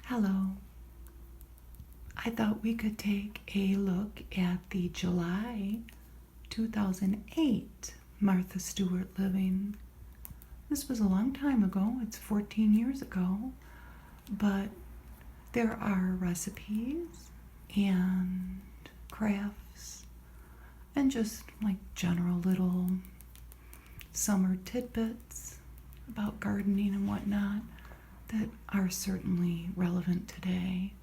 Hello. I thought we could take a look at the July 2008 Martha Stewart living. This was a long time ago. It's 14 years ago. But there are recipes and crafts and just like general little summer tidbits about gardening and whatnot that are certainly relevant today.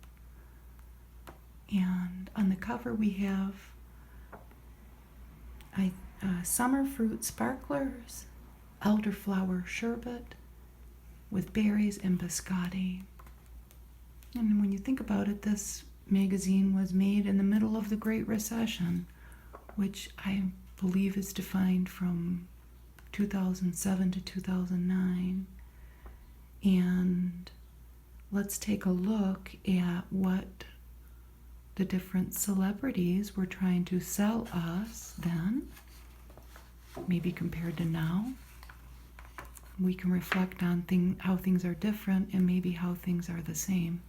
And on the cover we have summer fruit sparklers, elderflower sherbet with berries and biscotti. And when you think about it, this magazine was made in the middle of the Great Recession, which I believe is defined from 2007 to 2009. And let's take a look at what the different celebrities were trying to sell us then, maybe compared to now. We can reflect on how things are different and maybe how things are the same.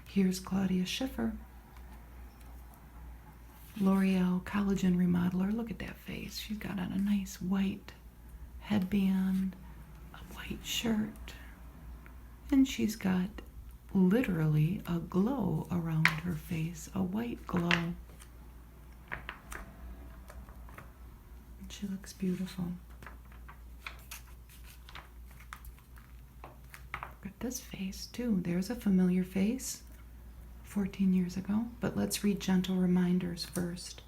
Here's Claudia Schiffer, L'Oreal collagen remodeler. Look at that face. She's got on a nice white headband, a white shirt, and she's got literally a glow around her face, a white glow. She looks beautiful. Look at this face too. There's a familiar face 14 years ago. But let's read gentle reminders first.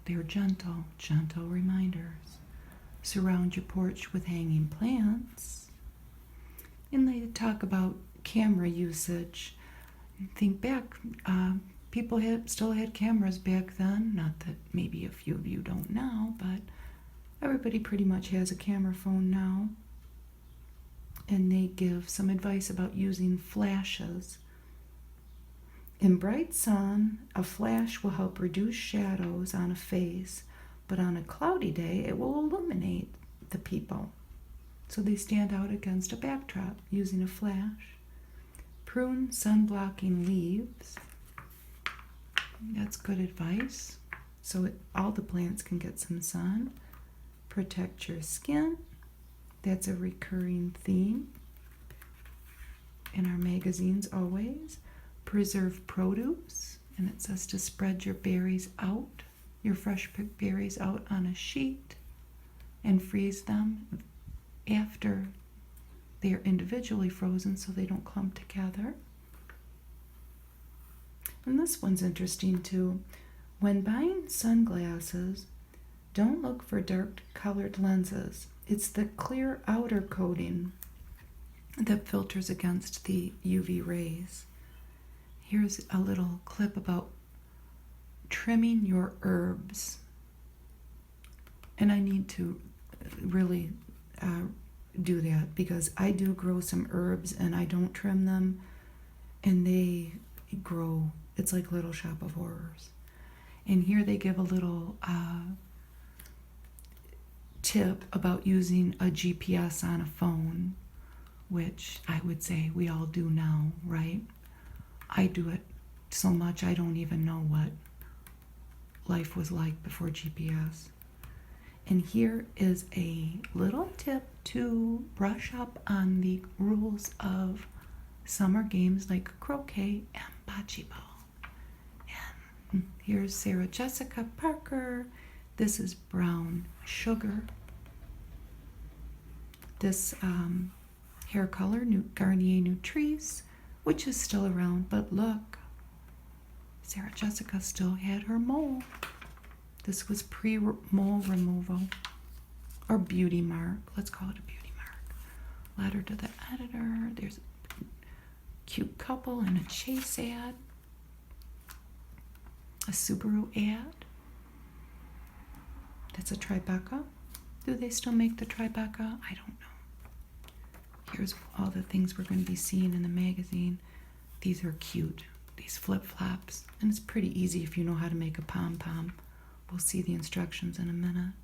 They're gentle reminders. Surround your porch with hanging plants. And they talk about camera usage. Think back, people still had cameras back then. Not that maybe a few of you don't now, but everybody pretty much has a camera phone now. And they give some advice about using flashes. In bright sun, a flash will help reduce shadows on a face, but on a cloudy day, it will illuminate the people, so they stand out against a backdrop using a flash. Prune sun-blocking leaves. That's good advice. So all the plants can get some sun. Protect your skin. That's a recurring theme in our magazines always. Preserve produce. And it says to spread your berries out, your fresh picked berries out on a sheet and freeze them after they are individually frozen so they don't clump together. And this one's interesting too. When buying sunglasses, don't look for dark colored lenses. It's the clear outer coating that filters against the UV rays. Here's a little clip about trimming your herbs. And I need to really do that because I do grow some herbs and I don't trim them, and they grow. It's like Little Shop of Horrors. And here they give a little tip about using a GPS on a phone, which I would say we all do now, right? I do it so much I don't even know what life was like before GPS. And here is a little tip to brush up on the rules of summer games like croquet and bocce ball. And here's Sarah Jessica Parker. This is brown sugar. This hair color, Garnier Nutrice, which is still around, but look, Sarah Jessica still had her mole. This was pre-mole removal, or beauty mark. Let's call it a beauty mark. Letter to the editor. There's a cute couple in a Chase ad. A Subaru ad. That's a Tribeca. Do they still make the Tribeca? I don't know. Here's all the things we're going to be seeing in the magazine. These are cute. These flip-flops. And it's pretty easy if you know how to make a pom-pom. We'll see the instructions in a minute.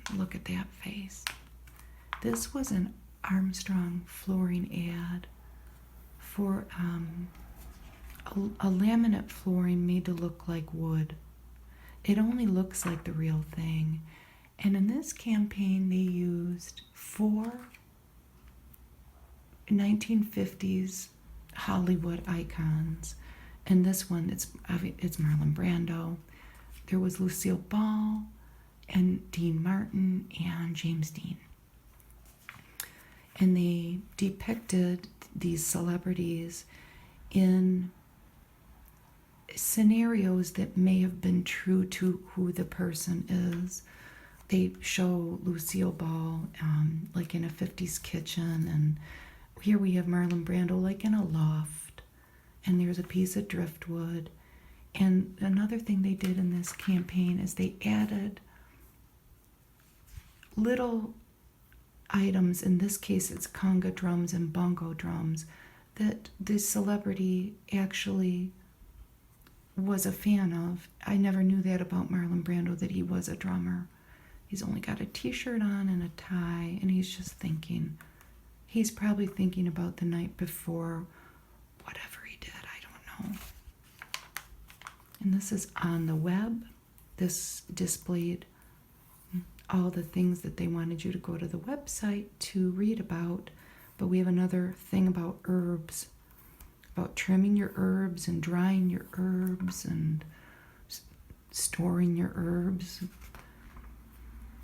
And look at that face. This was an Armstrong flooring ad for a laminate flooring made to look like wood. It only looks like the real thing. And in this campaign, they used 4 1950s Hollywood icons. And this one, it's Marlon Brando. There was Lucille Ball and Dean Martin and James Dean. And they depicted these celebrities in scenarios that may have been true to who the person is. They show Lucille Ball like in a 50s kitchen, and here we have Marlon Brando like in a loft, and there's a piece of driftwood. And another thing they did in this campaign is they added little items, in this case it's conga drums and bongo drums, that this celebrity actually was a fan of. I never knew that about Marlon Brando, that he was a drummer. He's only got a t-shirt on and a tie, and he's just thinking. He's probably thinking about the night before, whatever he did, I don't know. And this is on the web. This displayed all the things that they wanted you to go to the website to read about. But we have another thing about herbs, about trimming your herbs and drying your herbs and storing your herbs.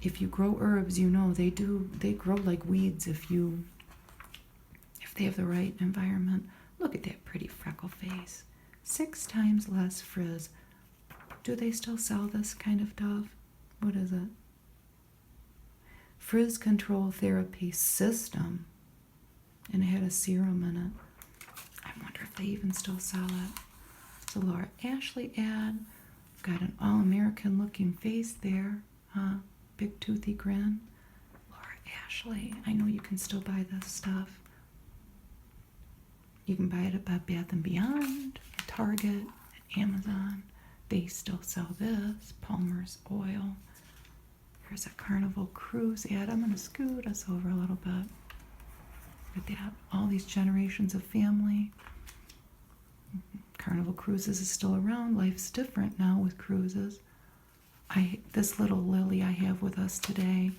If you grow herbs, you know they grow like weeds if they have the right environment. Look at that pretty freckle face. 6 times less frizz. Do they still sell this kind of Dove? What is it? Frizz Control Therapy System. And it had a serum in it. I wonder if they even still sell it. It's a Laura Ashley ad. Got an all-American looking face there. Big toothy grin. Laura Ashley. I know you can still buy this stuff. You can buy it at Bed Bath & Beyond, Target, and Amazon. They still sell this. Palmer's Oil. Here's a Carnival Cruise ad. I'm going to scoot us over a little bit. Look at that. All these generations of family. Carnival Cruises is still around. Life's different now with cruises. This little lily I have with us today,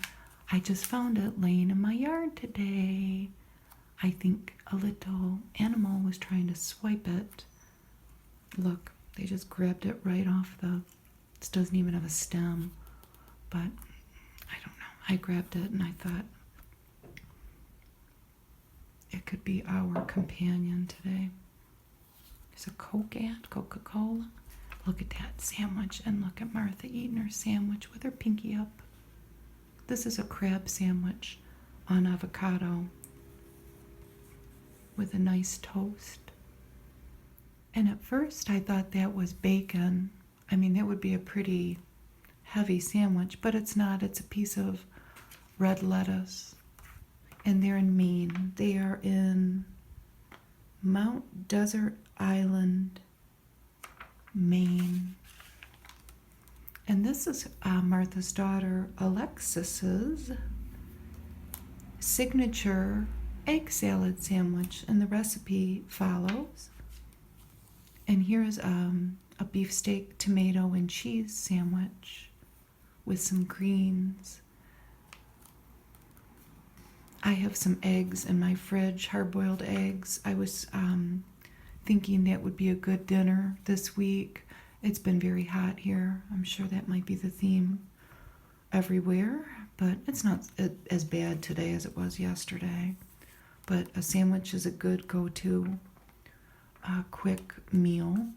I just found it laying in my yard today. I think a little animal was trying to swipe it. Look, they just grabbed it right off this doesn't even have a stem, but I don't know. I grabbed it and I thought it could be our companion today. There's a Coke ad, Coca-Cola. Look at that sandwich, and look at Martha eating her sandwich with her pinky up. This is a crab sandwich on avocado with a nice toast. And at first I thought that was bacon. I mean, that would be a pretty heavy sandwich, but it's not. It's a piece of red lettuce. And they're in Maine. They are in Mount Desert Island, Maine. And this is Martha's daughter Alexis's signature egg salad sandwich, and the recipe follows. And here's a beefsteak, tomato, and cheese sandwich with some greens. I have some eggs in my fridge, hard-boiled eggs. I was thinking that would be a good dinner this week. It's been very hot here. I'm sure that might be the theme everywhere, but it's not as bad today as it was yesterday. But a sandwich is a good go-to quick meal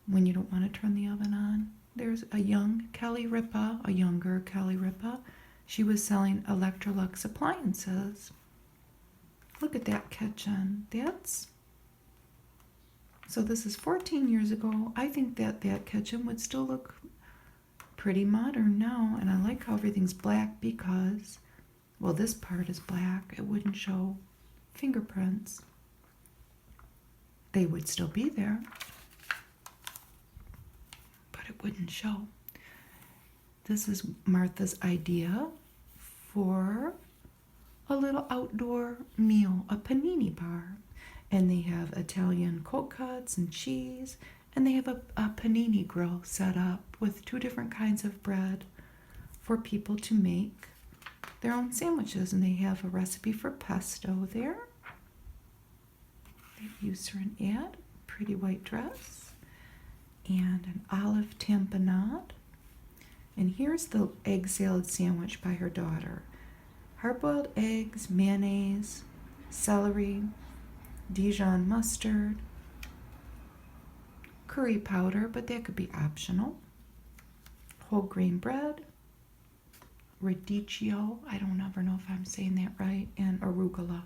when you don't want to turn the oven on. There's a younger Kelly Ripa. She was selling Electrolux appliances. Look at that kitchen. So this is 14 years ago. I think that kitchen would still look pretty modern now. And I like how everything's black because, well, this part is black. It wouldn't show fingerprints. They would still be there, but it wouldn't show. This is Martha's idea for a little outdoor meal, a panini bar. And they have Italian cold cuts and cheese. And they have a panini grill set up with 2 different kinds of bread for people to make their own sandwiches. And they have a recipe for pesto there. They've used her an ad, pretty white dress, and an olive tamponade. And here's the egg salad sandwich by her daughter. Hard-boiled eggs, mayonnaise, celery, Dijon mustard, curry powder, but that could be optional, whole grain bread, radicchio, I don't ever know if I'm saying that right, and arugula.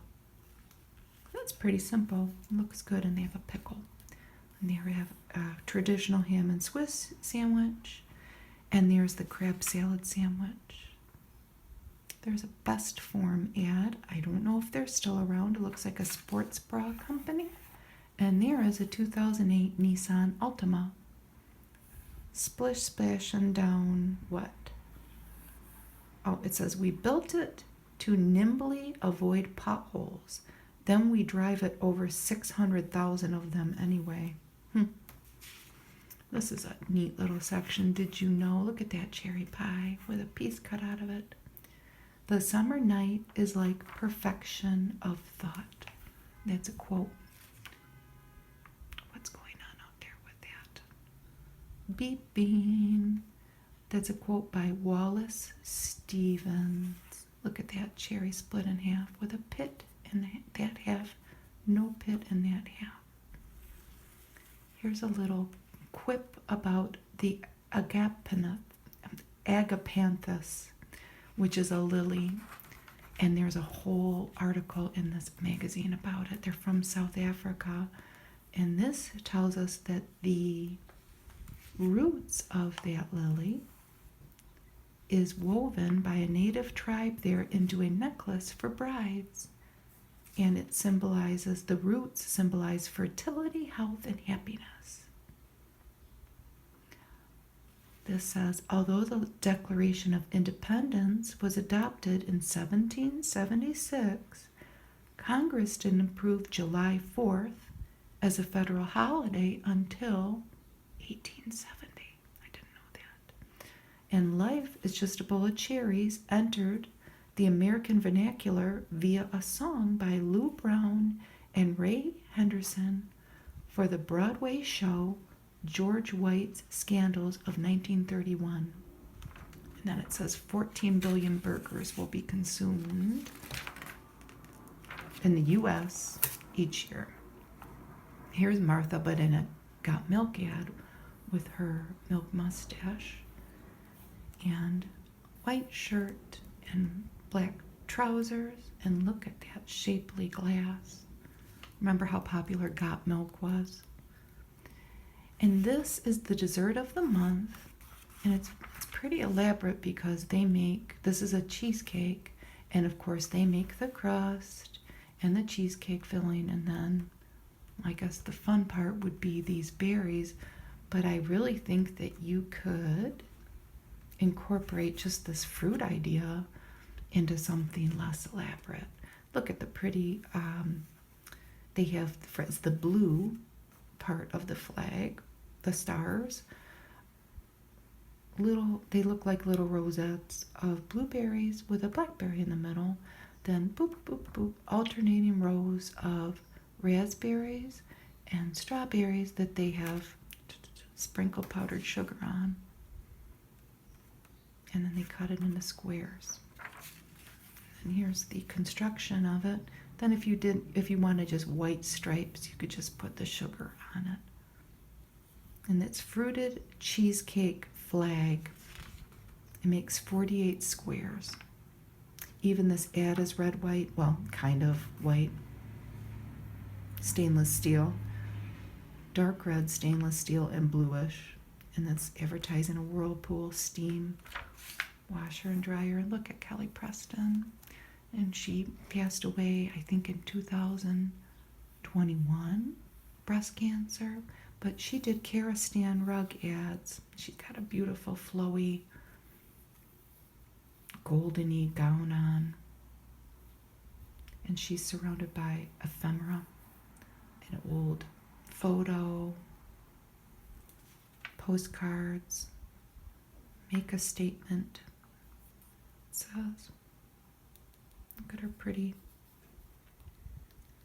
That's pretty simple. Looks good, and they have a pickle. And there we have a traditional ham and Swiss sandwich, and there's the crab salad sandwich. There's a Best Form ad. I don't know if they're still around. It looks like a sports bra company. And there is a 2008 Nissan Altima. Splish splashing down what? Oh, it says, we built it to nimbly avoid potholes. Then we drive it over 600,000 of them anyway. This is a neat little section. Did you know? Look at that cherry pie with a piece cut out of it. The summer night is like perfection of thought. That's a quote. What's going on out there with that? Beeping. That's a quote by Wallace Stevens. Look at that cherry split in half with a pit in that half, no pit in that half. Here's a little quip about the Agapanthus, which is a lily, and there's a whole article in this magazine about it. They're from South Africa, and this tells us that the roots of that lily is woven by a native tribe there into a necklace for brides. And it symbolizes, the roots symbolize fertility, health, and happiness. This says, although the Declaration of Independence was adopted in 1776, Congress didn't approve July 4th as a federal holiday until 1870. I didn't know that. And life is just a bowl of cherries entered the American vernacular via a song by Lou Brown and Ray Henderson for the Broadway show George White's Scandals of 1931. And then it says 14 billion burgers will be consumed in the U.S. each year. Here's Martha, but in a Got Milk ad with her milk mustache and white shirt and black trousers, and look at that shapely glass. Remember how popular Got Milk was? And this is the dessert of the month, and it's pretty elaborate because they make, this is a cheesecake, and of course they make the crust and the cheesecake filling, and then I guess the fun part would be these berries, but I really think that you could incorporate just this fruit idea into something less elaborate. Look at the pretty, they have the blue part of the flag, the stars. They look like little rosettes of blueberries with a blackberry in the middle. Then boop, boop, boop, alternating rows of raspberries and strawberries that they have sprinkled powdered sugar on. And then they cut it into squares. And here's the construction of it. Then if you wanted just white stripes, you could just put the sugar on it. And it's fruited cheesecake flag. It makes 48 squares. Even this ad is red, white, well, kind of white. Stainless steel. Dark red stainless steel and bluish. And that's advertising a Whirlpool steam washer and dryer. And look at Kelly Preston. And she passed away, I think, in 2021, breast cancer. But she did Kerastan rug ads. She's got a beautiful, flowy, goldeny gown on. and she's surrounded by ephemera, an old photo, postcards, make a statement, it says. Look at her pretty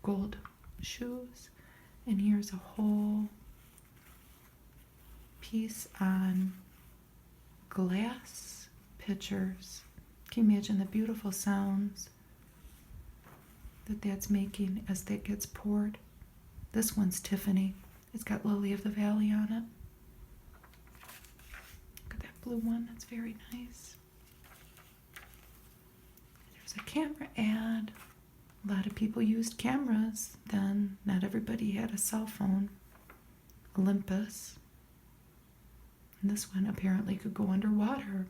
gold shoes. And here's a whole piece on glass pitchers. Can you imagine the beautiful sounds that that's making as that gets poured? This one's Tiffany. It's got Lily of the Valley on it. Look at that blue one. That's very nice. There's a camera ad. A lot of people used cameras then. Not everybody had a cell phone. Olympus. And this one apparently could go underwater.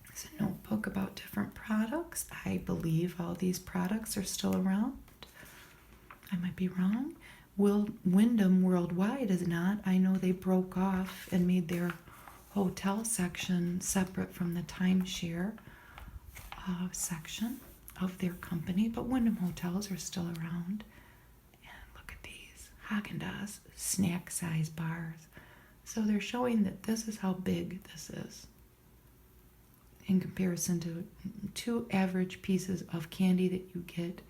It's a notebook about different products. I believe all these products are still around. I might be wrong. Wyndham Worldwide is not. I know they broke off and made their hotel section separate from the timeshare section of their company, but Wyndham Hotels are still around. And look at these Haagen-Dazs snack size bars. So they're showing that this is how big this is in comparison to 2 average pieces of candy that you get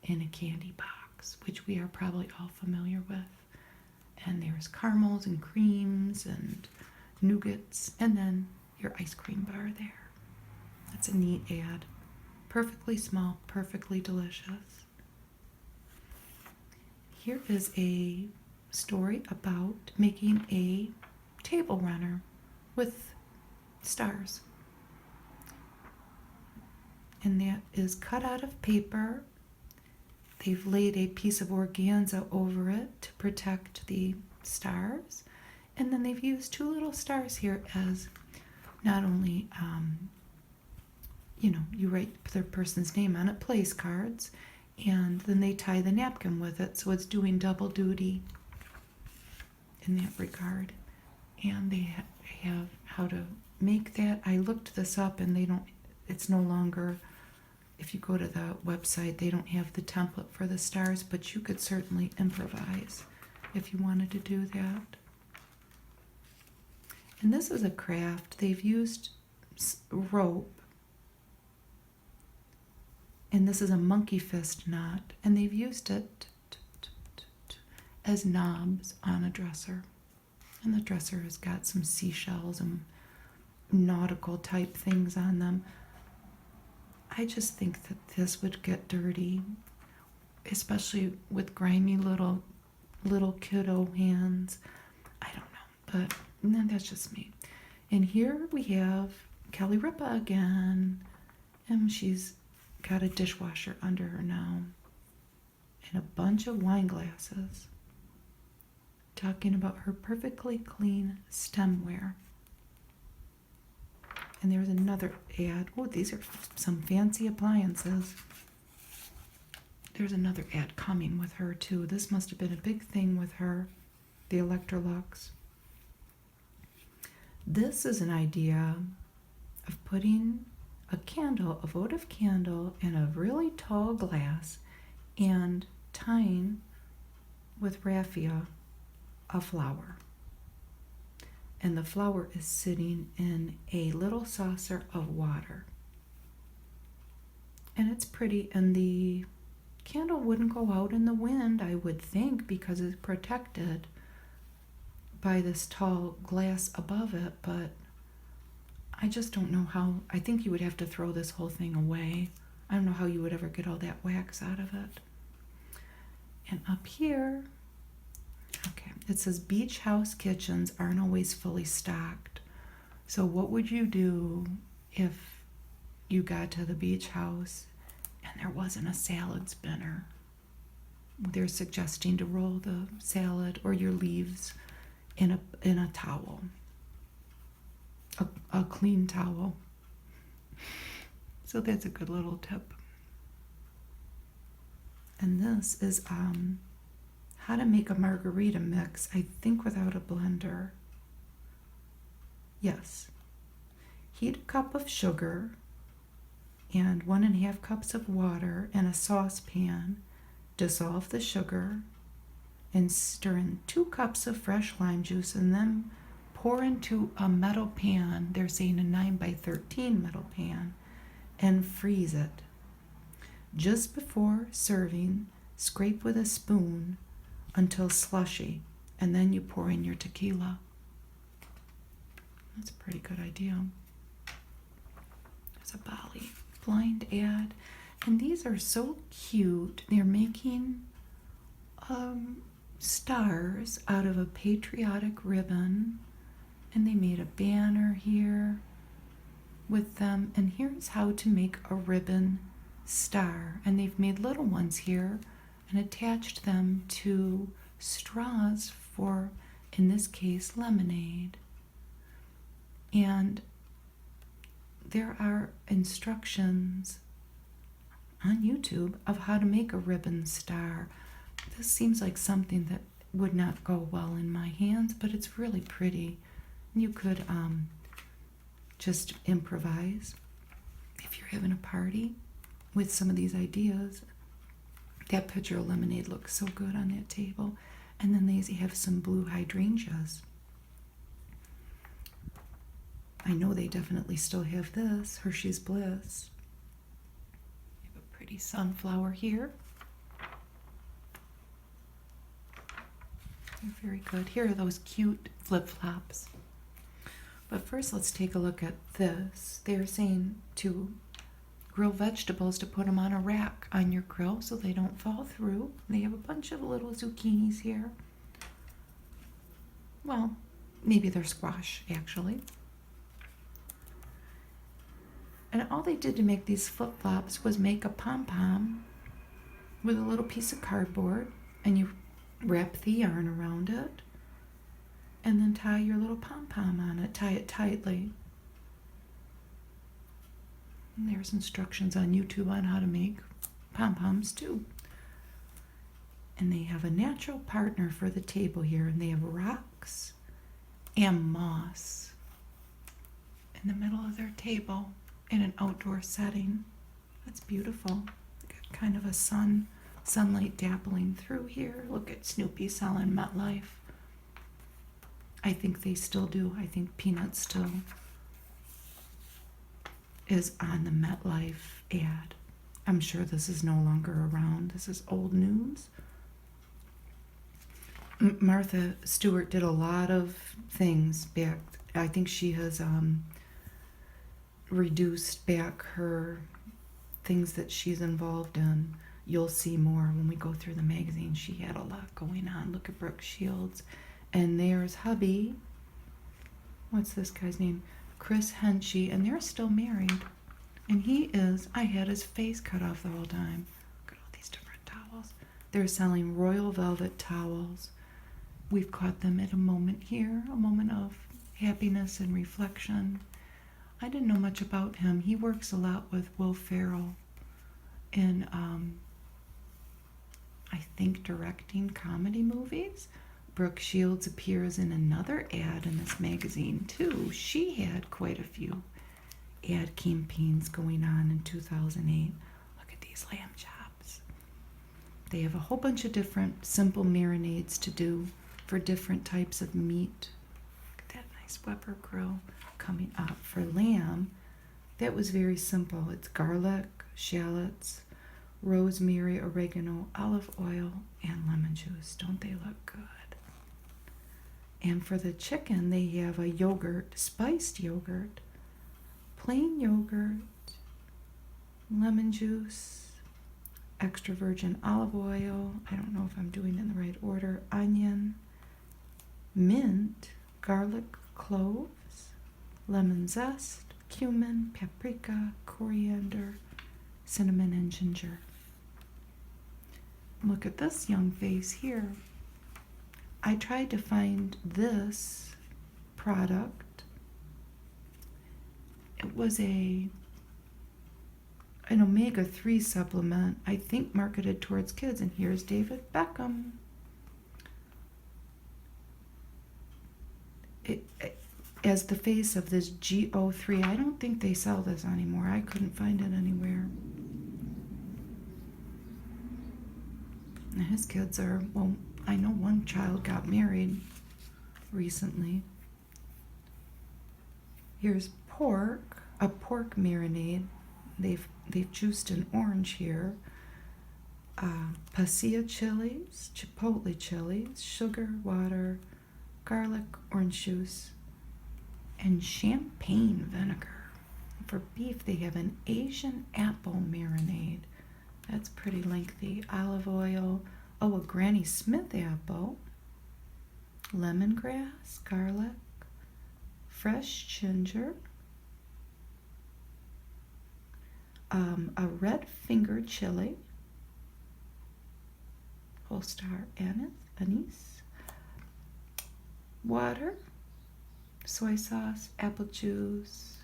in a candy box, which we are probably all familiar with. And there's caramels and creams and nougats, and then your ice cream bar there. That's a neat ad. Perfectly small, perfectly delicious. Here is a story about making a table runner with stars. And that is cut out of paper. They've laid a piece of organza over it to protect the stars. And then they've used 2 little stars here as not only you write the person's name on it, place cards, and then they tie the napkin with it, so it's doing double duty in that regard. And they have how to make that. I looked this up, and it's no longer, if you go to the website, they don't have the template for the stars, but you could certainly improvise if you wanted to do that. And this is a craft. They've used rope. And this is a monkey fist knot, and they've used it as knobs on a dresser. And the dresser has got some seashells and nautical type things on them. I just think that this would get dirty, especially with grimy little kiddo hands. I don't know, but that's just me. And here we have Kelly Ripa again, and she's got a dishwasher under her now and a bunch of wine glasses, talking about her perfectly clean stemware. And there's another ad. Oh, these are some fancy appliances. There's another ad coming with her too. This must have been a big thing with her, the Electrolux. This is an idea of putting a votive candle in a really tall glass and tying with raffia a flower. And the flower is sitting in a little saucer of water. And it's pretty, and the candle wouldn't go out in the wind, I would think, because it's protected by this tall glass above it, but I just don't know how. I think you would have to throw this whole thing away. I don't know how you would ever get all that wax out of it. And up here, okay, it says beach house kitchens aren't always fully stocked. So what would you do if you got to the beach house and there wasn't a salad spinner? They're suggesting to roll the salad or your leaves in a towel. A clean towel. So that's a good little tip. And this is how to make a margarita mix, I think without a blender. Yes. Heat a cup of sugar and 1.5 cups of water in a saucepan. Dissolve the sugar and stir in 2 cups of fresh lime juice, and then pour into a metal pan. They're saying a 9x13 metal pan, and freeze it. Just before serving, scrape with a spoon until slushy, and then you pour in your tequila. That's a pretty good idea. There's a Bali blind ad, and these are so cute. They're making stars out of a patriotic ribbon, and they made a banner here with them, and here's how to make a ribbon star. And they've made little ones here and attached them to straws for, in this case, lemonade. And there are instructions on YouTube of how to make a ribbon star. This seems like something that would not go well in my hands, but it's really pretty. You could just improvise if you're having a party with some of these ideas. That picture of lemonade looks so good on that table. And then they have some blue hydrangeas. I know they definitely still have this, Hershey's Bliss. You have a pretty sunflower here. They're very good. Here are those cute flip-flops. But first, let's take a look at this. They're saying to grill vegetables, to put them on a rack on your grill so they don't fall through. They have a bunch of little zucchinis here. Well, maybe they're squash, actually. And all they did to make these flip-flops was make a pom-pom with a little piece of cardboard, and you wrap the yarn around it, and then tie your little pom-pom on it. Tie it tightly. And there's instructions on YouTube on how to make pom-poms too. And they have a natural partner for the table here, and they have rocks and moss in the middle of their table in an outdoor setting. That's beautiful. Got kind of a sunlight dappling through here. Look at Snoopy selling MetLife. I think they still do. I think Peanut still is on the MetLife ad. I'm sure this is no longer around. This is old news. Martha Stewart did a lot of things back. I think she has reduced back her things that she's involved in. You'll see more when we go through the magazine. She had a lot going on. Look at Brooke Shields. And there's hubby. What's this guy's name? Chris Henchy. And they're still married. And he is, I had his face cut off the whole time. Look at all these different towels. They're selling royal velvet towels. We've caught them at a moment here, a moment of happiness and reflection. I didn't know much about him. He works a lot with Will Ferrell in, I think, directing comedy movies. Brooke Shields appears in another ad in this magazine, too. She had quite a few ad campaigns going on in 2008. Look at these lamb chops. They have a whole bunch of different simple marinades to do for different types of meat. Look at that nice Weber grill coming up. For lamb, that was very simple. It's garlic, shallots, rosemary, oregano, olive oil, and lemon juice. Don't they look good? And for the chicken, they have a yogurt, spiced yogurt, plain yogurt, lemon juice, extra virgin olive oil, I don't know if I'm doing it in the right order, onion, mint, garlic, cloves, lemon zest, cumin, paprika, coriander, cinnamon, and ginger. Look at this young face here. I tried to find this product. It was an omega-3 supplement, I think marketed towards kids, and here's David Beckham. as the face of this G03. I don't think they sell this anymore. I couldn't find it anywhere. And his kids are, well, I know one child got married recently. Here's pork, a pork marinade. They've juiced an orange here. Pasilla chilies, chipotle chilies, sugar, water, garlic, orange juice, and champagne vinegar. For beef, they have an Asian apple marinade. That's pretty lengthy. Olive oil. Oh, a Granny Smith apple. Lemongrass, garlic, fresh ginger, a red finger chili, whole star anise, water, soy sauce, apple juice,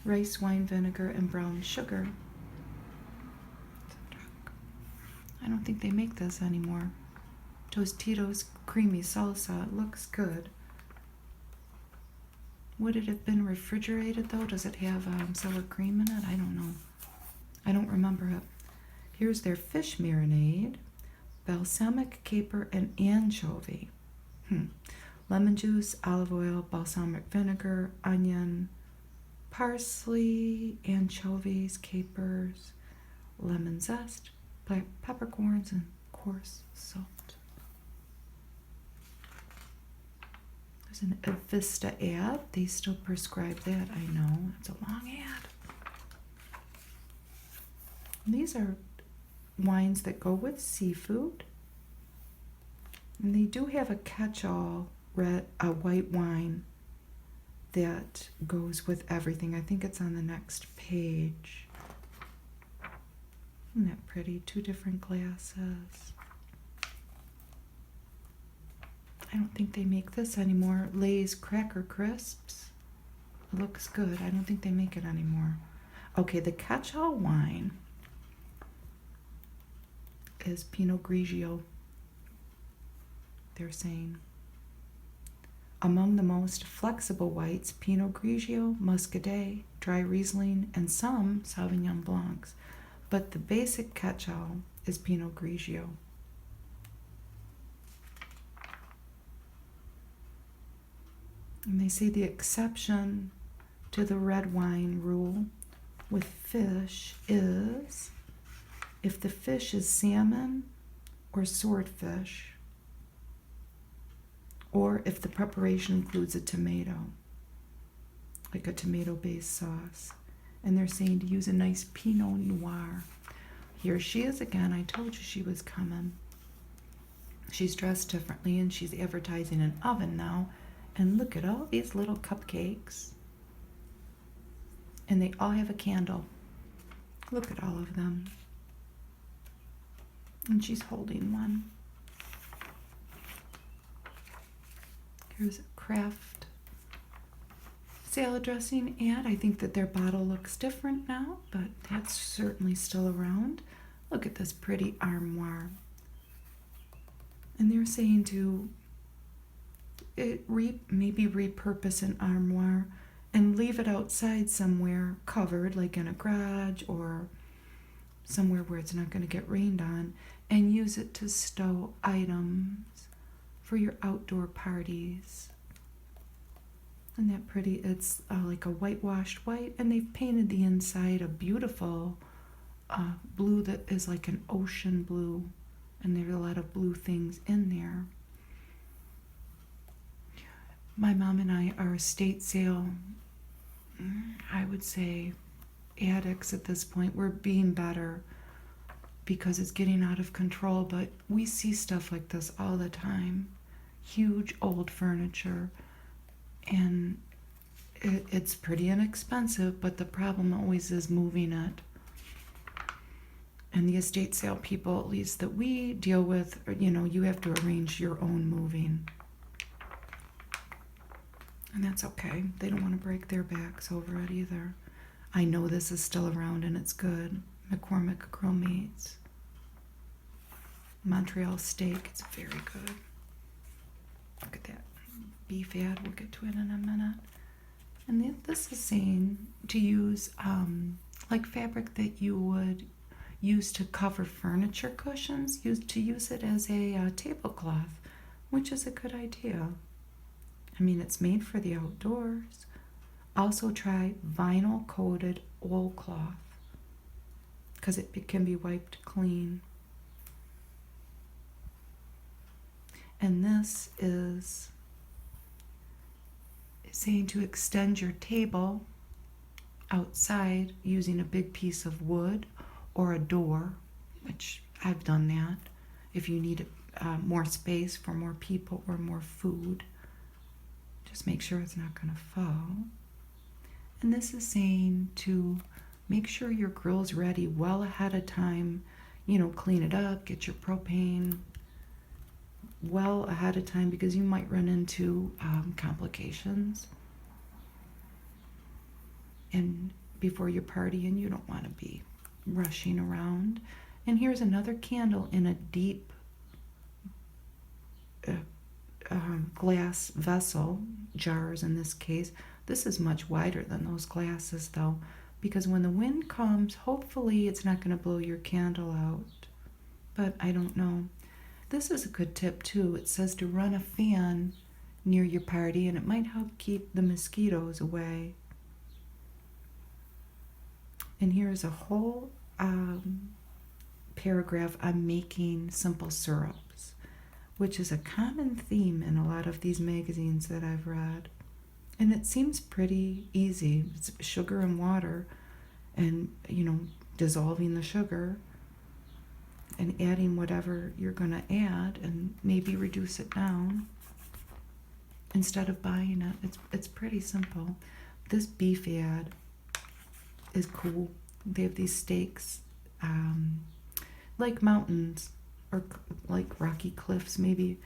rice wine vinegar, and brown sugar. I don't think they make this anymore. Tostitos creamy salsa. It looks good. Would it have been refrigerated though? Does it have sour cream in it? I don't know. I don't remember it. Here's their fish marinade. Balsamic caper and anchovy. Lemon juice, olive oil, balsamic vinegar, onion, parsley, anchovies, capers, lemon zest, black peppercorns, and coarse salt. There's an Avista ad. They still prescribe that, I know. It's a long ad. And these are wines that go with seafood. And they do have a catch-all a white wine that goes with everything. I think it's on the next page. Isn't that pretty? 2 different glasses. I don't think they make this anymore. Lay's Cracker Crisps. It looks good. I don't think they make it anymore. Okay, the catch-all wine is Pinot Grigio. They're saying, among the most flexible whites, Pinot Grigio, Muscadet, dry Riesling, and some Sauvignon Blancs. But the basic catch-all is Pinot Grigio. And they say the exception to the red wine rule with fish is if the fish is salmon or swordfish, or if the preparation includes a tomato, like a tomato-based sauce. And they're saying to use a nice Pinot Noir. Here she is again. I told you she was coming. She's dressed differently, and she's advertising an oven now. And look at all these little cupcakes. And they all have a candle. Look at all of them. And she's holding one. Here's a Kraft salad dressing ad. I think that their bottle looks different now, but that's certainly still around. Look at this pretty armoire. And they're saying to maybe repurpose an armoire and leave it outside somewhere covered, like in a garage or somewhere where it's not going to get rained on, and use it to stow items for your outdoor parties. Isn't that pretty? It's like a whitewashed white, and they've painted the inside a beautiful blue that is like an ocean blue, and there's a lot of blue things in there. My mom and I are estate sale, I would say, addicts at this point. We're being better because it's getting out of control, but we see stuff like this all the time. Huge old furniture, and it's pretty inexpensive, but the problem always is moving it. And the estate sale people, at least that we deal with, you have to arrange your own moving. And that's okay. They don't want to break their backs over it either. I know this is still around and it's good. McCormick Grill Meats. Montreal steak. It's very good. Look at that. beef ad. We'll get to it in a minute. And this is saying to use like fabric that you would use to cover furniture cushions, to use it as a tablecloth, which is a good idea. I mean, it's made for the outdoors. Also try vinyl coated oil cloth because it can be wiped clean. And this is saying to extend your table outside using a big piece of wood or a door, which I've done that. If you need more space for more people or more food, just make sure it's not going to fall. And this is saying to make sure your grill's ready well ahead of time. You know, clean it up, get your propane well ahead of time because you might run into complications. And before your party, and you don't want to be rushing around. And here's another candle in a deep glass vessel, jars in this case. This is much wider than those glasses though, because when the wind comes, hopefully it's not going to blow your candle out, but I don't know. This is a good tip too. It says to run a fan near your party and it might help keep the mosquitoes away. And here's a whole paragraph on making simple syrups, which is a common theme in a lot of these magazines that I've read. And it seems pretty easy. It's sugar and water and, you know, dissolving the sugar and adding whatever you're going to add and maybe reduce it down instead of buying it. It's pretty simple. This beef ad is cool. They have these steaks like mountains or like rocky cliffs, maybe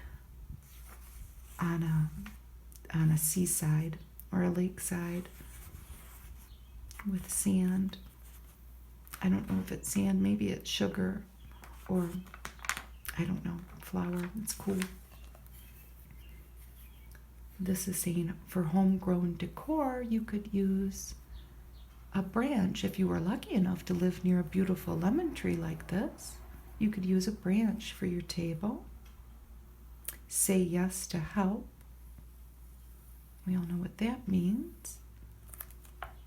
on a seaside or a lakeside with sand. I don't know if it's sand, maybe it's sugar or I don't know, flour. It's cool. This is saying for homegrown decor, you could use a branch. If you were lucky enough to live near a beautiful lemon tree like this, you could use a branch for your table. Say yes to help. We all know what that means.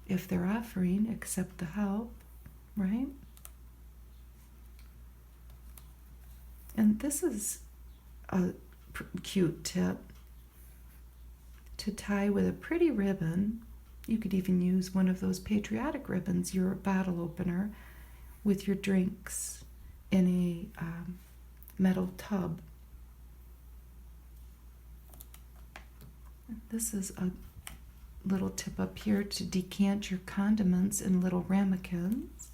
If they're offering, accept the help, right? And this is a cute tip. To tie with a pretty ribbon. You could even use one of those patriotic ribbons, your bottle opener, with your drinks in a metal tub. This is a little tip up here to decant your condiments in little ramekins.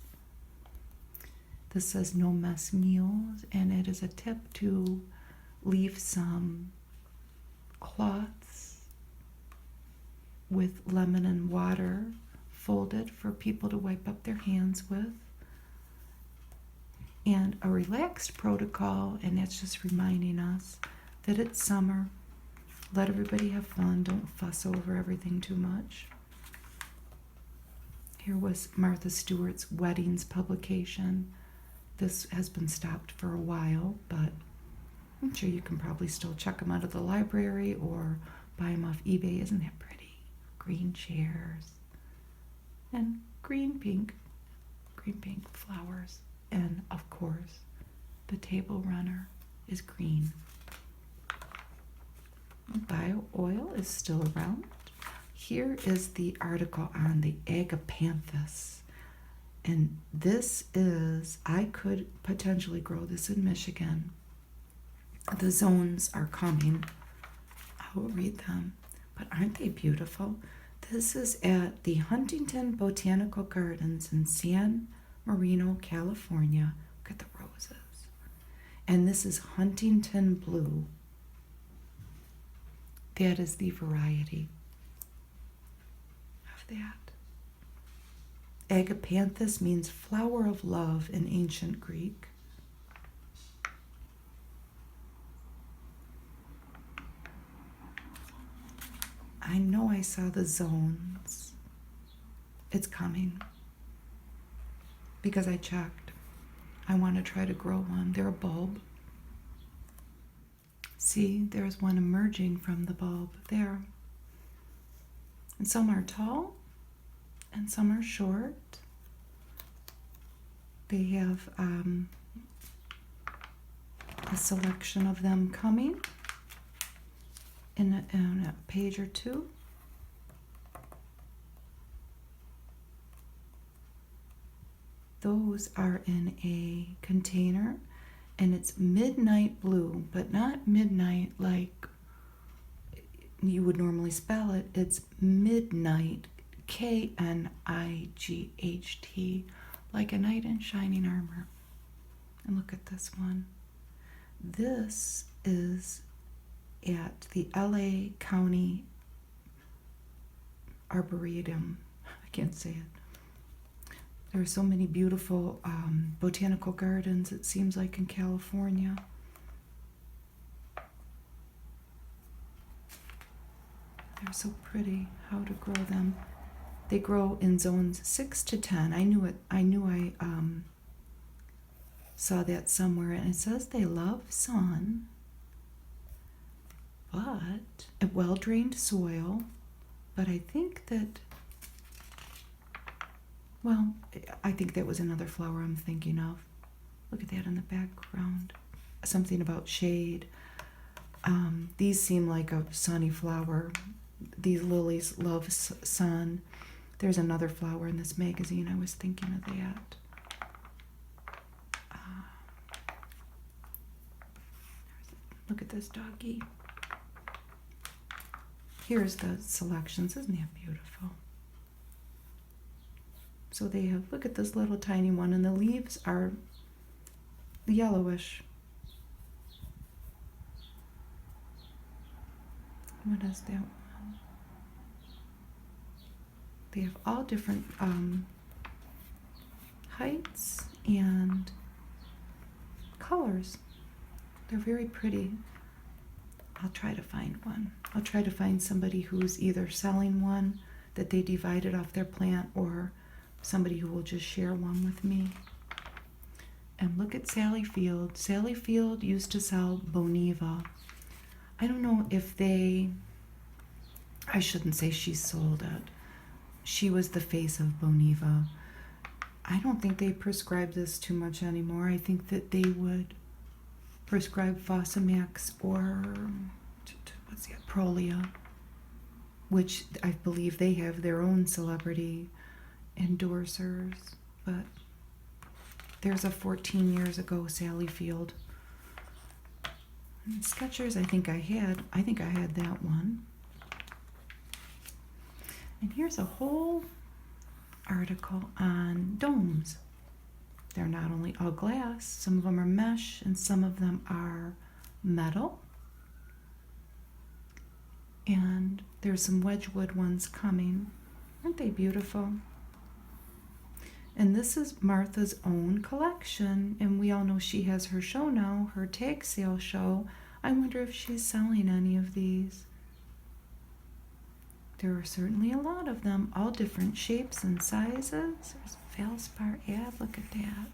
This says no mess meals, and it is a tip to leave some cloths with lemon and water folded for people to wipe up their hands with. And a relaxed protocol, and it's just reminding us that it's summer. Let everybody have fun. Don't fuss over everything too much. Here was Martha Stewart's weddings publication. This has been stopped for a while, but I'm sure you can probably still check them out of the library or buy them off eBay. Isn't that pretty? Green chairs and green pink flowers. And of course, the table runner is green. Bio oil is still around. Here is the article on the Agapanthus. And this is, I could potentially grow this in Michigan. The zones are coming. I will read them. But aren't they beautiful? This is at the Huntington Botanical Gardens in San Marino, California. Look at the roses. And this is Huntington Blue. That is the variety of that. Agapanthus means flower of love in ancient Greek. I know I saw the zones. It's coming. Because I checked. I want to try to grow one. They're a bulb. See, there's one emerging from the bulb there. And some are tall and some are short. They have a selection of them coming in a page or two. Those are in a container, and it's midnight blue, but not midnight like you would normally spell it. It's midnight, Knight, like a knight in shining armor. And look at this one. This is at the LA County Arboretum. I can't say it. There are so many beautiful botanical gardens, it seems like, in California. They're so pretty. How to grow them. They grow in zones 6 to 10. I knew I saw that somewhere, and it says they love sun, but a well-drained soil. But I think that, well, I think that was another flower I'm thinking of. Look at that in the background. Something about shade. These seem like a sunny flower. These lilies love sun. There's another flower in this magazine. I was thinking of that. Look at this doggy. Here's the selections. Isn't that beautiful? So they have, look at this little tiny one, and the leaves are yellowish. What is that one? They have all different heights and colors. They're very pretty. I'll try to find one. I'll try to find somebody who's either selling one that they divided off their plant, or somebody who will just share one with me. And look at Sally Field. Sally Field used to sell Boniva. I don't know if I shouldn't say she sold it. She was the face of Boniva. I don't think they prescribe this too much anymore. I think that they would prescribe Fosamax or what's that, Prolia, which I believe they have their own celebrity endorsers. But there's a 14 years ago Sally Field. And Skechers, I think I had that one. And here's a whole article on domes. They're not only all glass, some of them are mesh, and some of them are metal. And there's some Wedgwood ones coming. Aren't they beautiful? And this is Martha's own collection, and we all know she has her show now, her tag sale show. I wonder if she's selling any of these. There are certainly a lot of them, all different shapes and sizes. There's a Valspar ad, look at that.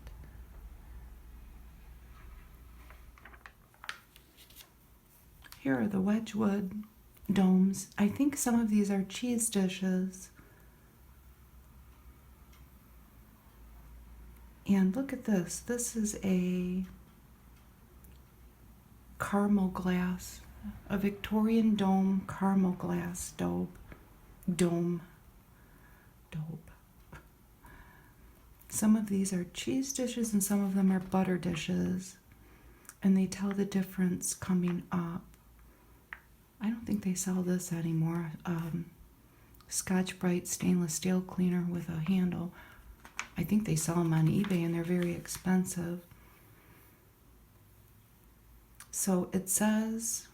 Here are the Wedgwood domes. I think some of these are cheese dishes. And look at this. This is a caramel glass, a Victorian dome caramel glass dome. Some of these are cheese dishes and some of them are butter dishes. And they tell the difference coming up. I don't think they sell this anymore. Scotch-Brite stainless steel cleaner with a handle. I think they sell them on eBay and they're very expensive. So it says,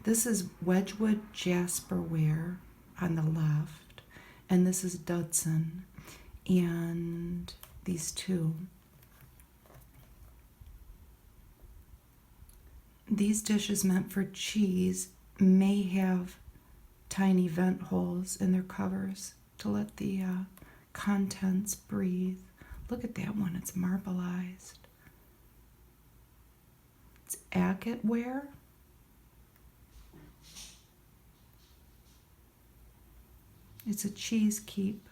this is Wedgwood Jasperware on the left, and this is Dudson, and these two. These dishes meant for cheese may have tiny vent holes in their covers to let the contents breathe. Look at that one, it's marbleized. It's agate ware. It's a cheese keep.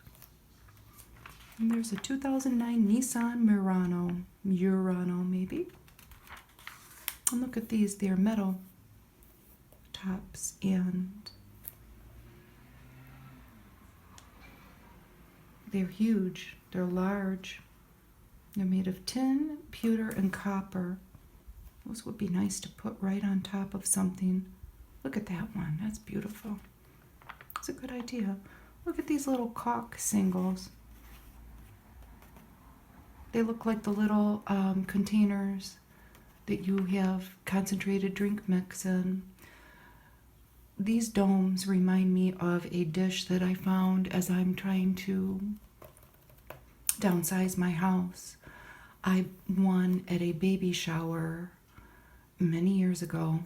And there's a 2009 Nissan Murano maybe. And look at these, they're metal tops and they're huge, they're large. They're made of tin, pewter, and copper. Those would be nice to put right on top of something. Look at that one, that's beautiful. It's a good idea. Look at these little caulk singles. They look like the little containers that you have concentrated drink mix in. These domes remind me of a dish that I found as I'm trying to downsize my house. I won at a baby shower many years ago,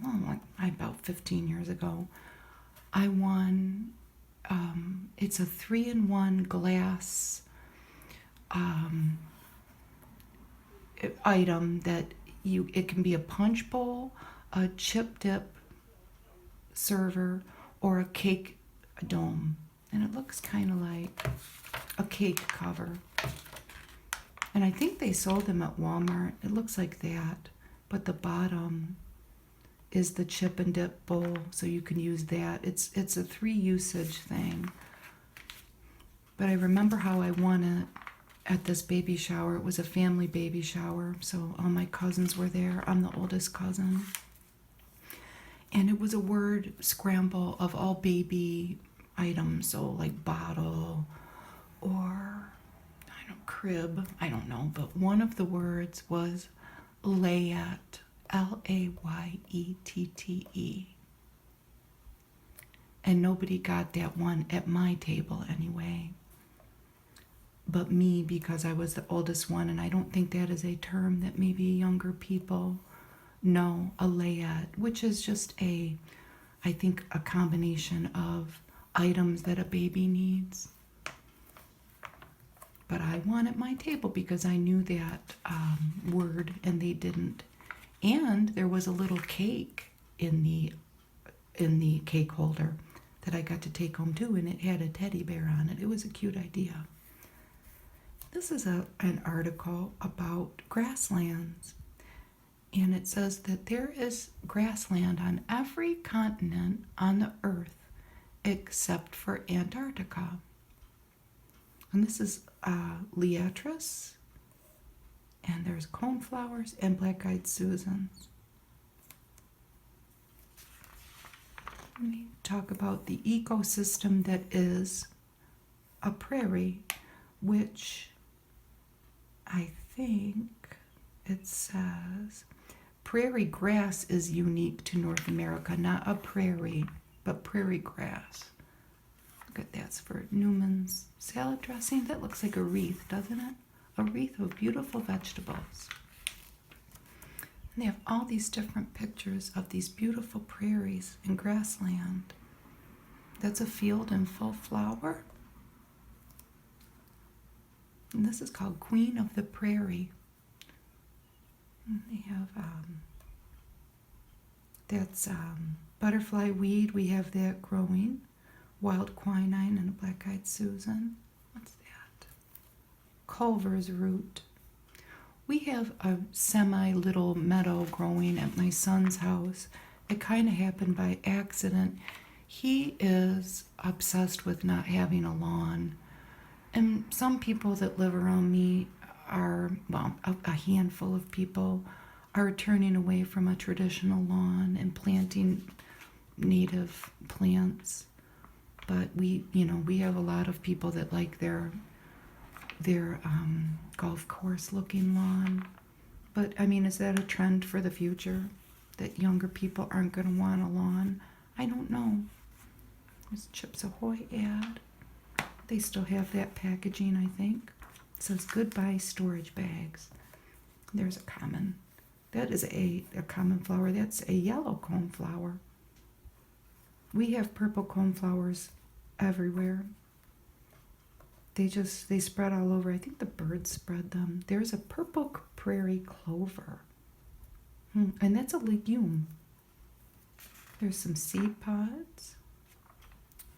about 15 years ago. I won, it's a 3-in-1 glass item that it can be a punch bowl, a chip dip server, or a cake dome. And it looks kind of like a cake cover. And I think they sold them at Walmart. It looks like that. But the bottom is the chip and dip bowl, so you can use that. It's a 3-usage thing. But I remember how I won it at this baby shower. It was a family baby shower, so all my cousins were there. I'm the oldest cousin. And it was a word scramble of all baby items, so like bottle or crib, I don't know, but one of the words was layette, Layette. And nobody got that one at my table anyway, but me, because I was the oldest one, and I don't think that is a term that maybe younger people know, a layette, which is just I think a combination of items that a baby needs. But I won at my table because I knew that word and they didn't. And there was a little cake in the cake holder that I got to take home too, and it had a teddy bear on it. It was a cute idea. This is an article about grasslands. And it says that there is grassland on every continent on the earth except for Antarctica. And this is Liatris, and there's coneflowers and black-eyed Susans. Let me talk about the ecosystem that is a prairie, which I think it says prairie grass is unique to North America, not a prairie, but prairie grass. Look at that's for Newman's salad dressing. That looks like a wreath, doesn't it? A wreath of beautiful vegetables. And they have all these different pictures of these beautiful prairies and grassland. That's a field in full flower. And this is called Queen of the Prairie. And they have, that's butterfly weed. We have that growing. Wild quinine and a black-eyed Susan. What's that? Culver's root. We have a semi-little meadow growing at my son's house. It kind of happened by accident. He is obsessed with not having a lawn. And some people that live around me are, well, a handful of people are turning away from a traditional lawn and planting native plants. But we have a lot of people that like their golf course looking lawn. But I mean, is that a trend for the future, that younger people aren't going to want a lawn? I don't know. There's Chips Ahoy ad. They still have that packaging, I think. It says goodbye storage bags. There's a common. That is a common flower. That's a yellow coneflower. We have purple coneflowers everywhere. They spread all over. I think the birds spread them. There's a purple prairie clover. And that's a legume. There's some seed pods.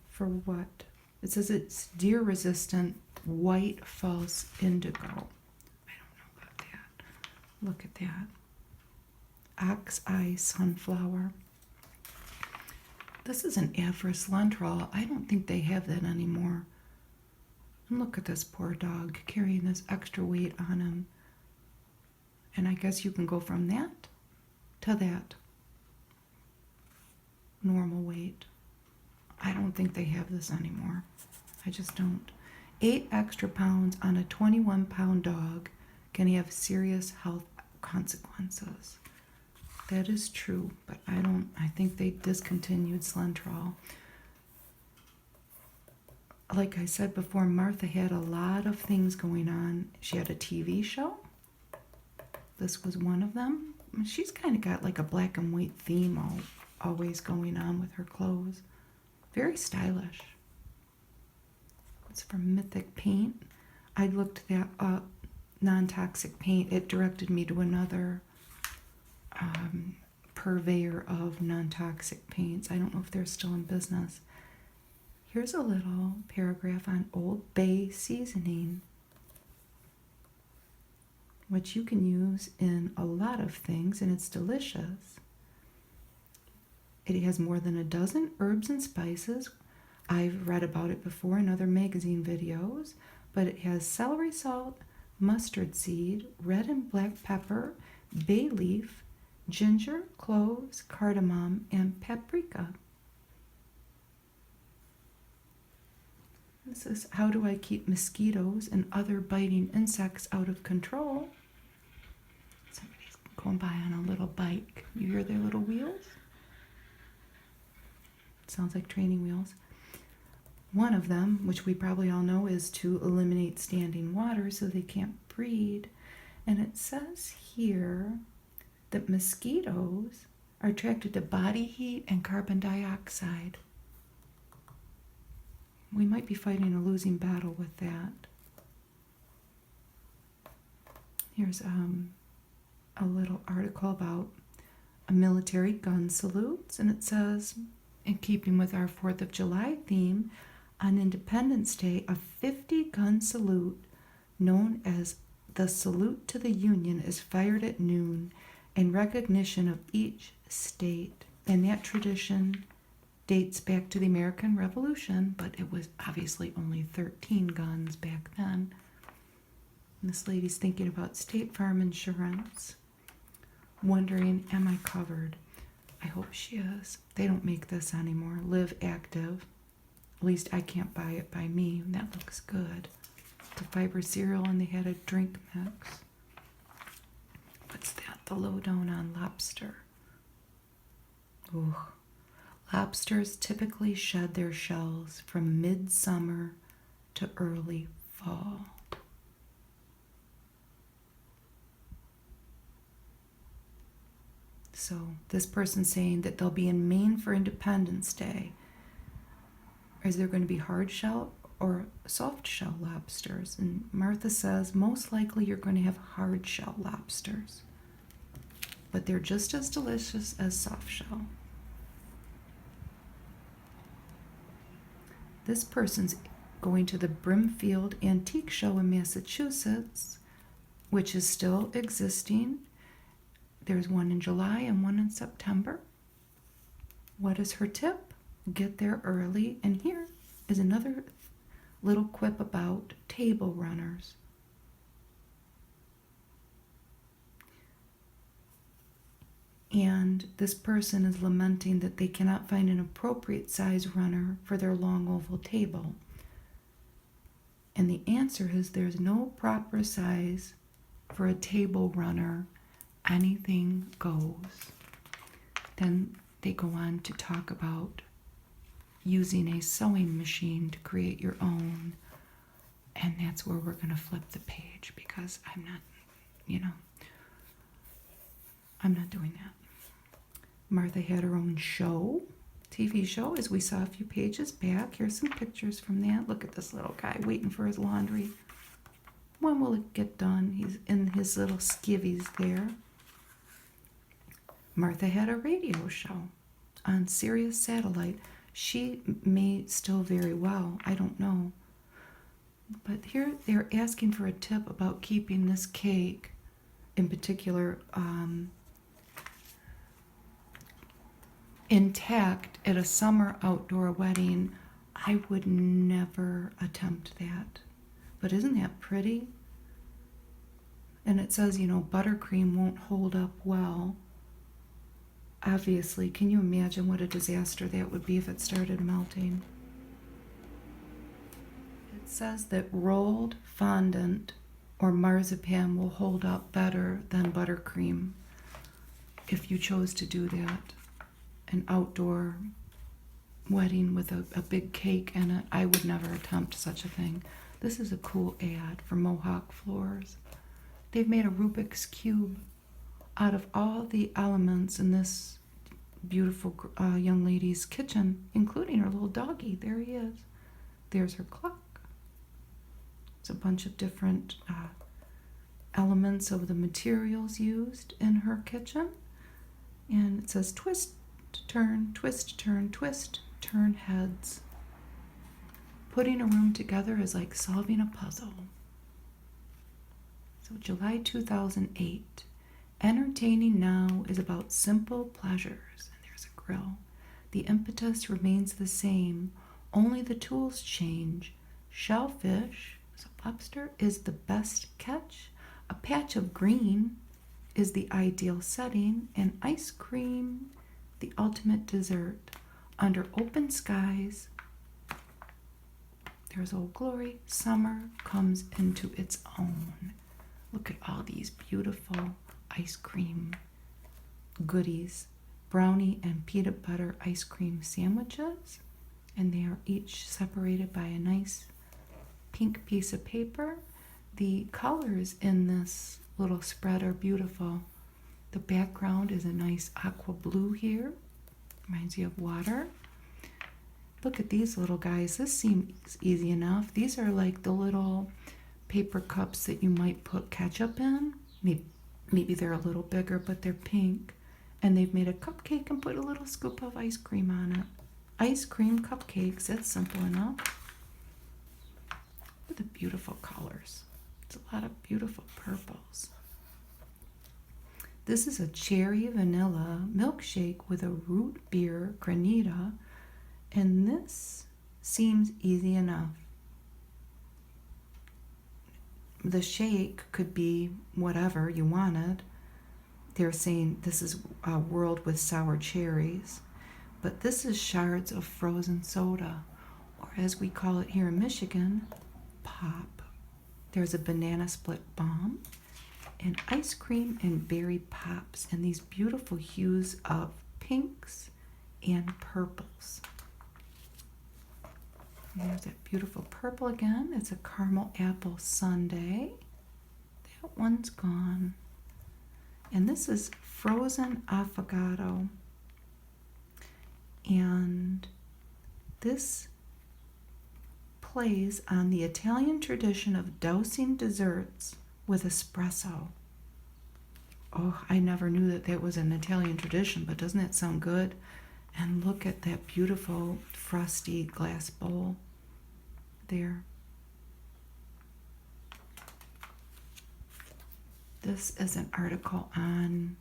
For what? It says it's deer resistant white false indigo. I don't know about that. Look at that. Ox eye sunflower. This is an ad for cilantro. I don't think they have that anymore. And look at this poor dog carrying this extra weight on him. And I guess you can go from that to that. Normal weight. I don't think they have this anymore. I just don't. 8 extra pounds on a 21-pound dog can have serious health consequences. That is true, but I think they discontinued cilantro. Like I said before, Martha had a lot of things going on. She had a TV show. This was one of them. She's kind of got like a black and white theme always going on with her clothes. Very stylish. It's from Mythic Paint. I looked that up, non-toxic paint. It directed me to another purveyor of non-toxic paints. I don't know if they're still in business. Here's a little paragraph on Old Bay seasoning, which you can use in a lot of things, and it's delicious. It has more than a dozen herbs and spices. I've read about it before in other magazine videos, but it has celery salt, mustard seed, red and black pepper, bay leaf, ginger, cloves, cardamom, and paprika. This is how do I keep mosquitoes and other biting insects out of control. Somebody's going by on a little bike. You hear their little wheels? Sounds like training wheels. One of them, which we probably all know, is to eliminate standing water so they can't breed. And it says here that mosquitoes are attracted to body heat and carbon dioxide. We might be fighting a losing battle with that. Here's a little article about a military gun salutes, and it says, in keeping with our 4th of July theme, on Independence Day, a 50-gun salute known as the Salute to the Union is fired at noon in recognition of each state. And that tradition dates back to the American Revolution, but it was obviously only 13 guns back then. And this lady's thinking about State Farm insurance, wondering, am I covered? I hope she is. They don't make this anymore. Live Active. At least I can't buy it by me. That looks good. The fiber cereal, and they had a drink mix. What's that? The Lowdown on Lobster. Ooh. Lobsters typically shed their shells from midsummer to early fall. So this person's saying that they'll be in Maine for Independence Day. Is there going to be hard shell or soft shell lobsters? And Martha says most likely you're going to have hard shell lobsters, but they're just as delicious as soft shell. This person's going to the Brimfield Antique Show in Massachusetts, which is still existing. There's one in July and one in September. What is her tip? Get there early. And here is another little quip about table runners. And this person is lamenting that they cannot find an appropriate size runner for their long oval table. And the answer is there's no proper size for a table runner. Anything goes. Then they go on to talk about using a sewing machine to create your own. And that's where we're going to flip the page, because I'm not doing that. Martha had her own show, TV show, as we saw a few pages back. Here's some pictures from that. Look at this little guy waiting for his laundry. When will it get done? He's in his little skivvies there. Martha had a radio show on Sirius Satellite. She may still very well. I don't know. But here they're asking for a tip about keeping this cake, in particular, intact at a summer outdoor wedding. I would never attempt that. But isn't that pretty? And it says, buttercream won't hold up well. Obviously, can you imagine what a disaster that would be if it started melting? It says that rolled fondant or marzipan will hold up better than buttercream if you chose to do that. An outdoor wedding with a big cake in it. I would never attempt such a thing. This is a cool ad for Mohawk Floors. They've made a Rubik's Cube out of all the elements in this beautiful young lady's kitchen, including her little doggy. There he is. There's her clock. It's a bunch of different elements of the materials used in her kitchen. And it says twist, turn, twist, turn heads. Putting a room together is like solving a puzzle. So July 2008. Entertaining now is about simple pleasures. And there's a grill. The impetus remains the same, only the tools change. Shellfish, so lobster, is the best catch. A patch of green is the ideal setting, and ice cream, the ultimate dessert. Under open skies, there's Old Glory. Summer comes into its own. Look at all these beautiful ice cream goodies. Brownie and peanut butter ice cream sandwiches. And they are each separated by a nice pink piece of paper. The colors in this little spread are beautiful. The background is a nice aqua blue here. Reminds you of water. Look at these little guys. This seems easy enough. These are like the little paper cups that you might put ketchup in. Maybe they're a little bigger, but they're pink. And they've made a cupcake and put a little scoop of ice cream on it. Ice cream cupcakes, that's simple enough. Look at the beautiful colors. It's a lot of beautiful purples. This is a cherry vanilla milkshake with a root beer granita. And this seems easy enough. The shake could be whatever you wanted. They're saying this is a world with sour cherries. But this is shards of frozen soda, or as we call it here in Michigan, pop. There's a banana split bomb, and ice cream and berry pops, and these beautiful hues of pinks and purples. And there's that beautiful purple again. It's a caramel apple sundae. That one's gone. And this is frozen affogato. And this plays on the Italian tradition of dousing desserts with espresso. Oh, I never knew that that was an Italian tradition, but doesn't that sound good? And look at that beautiful frosty glass bowl there. This is an article on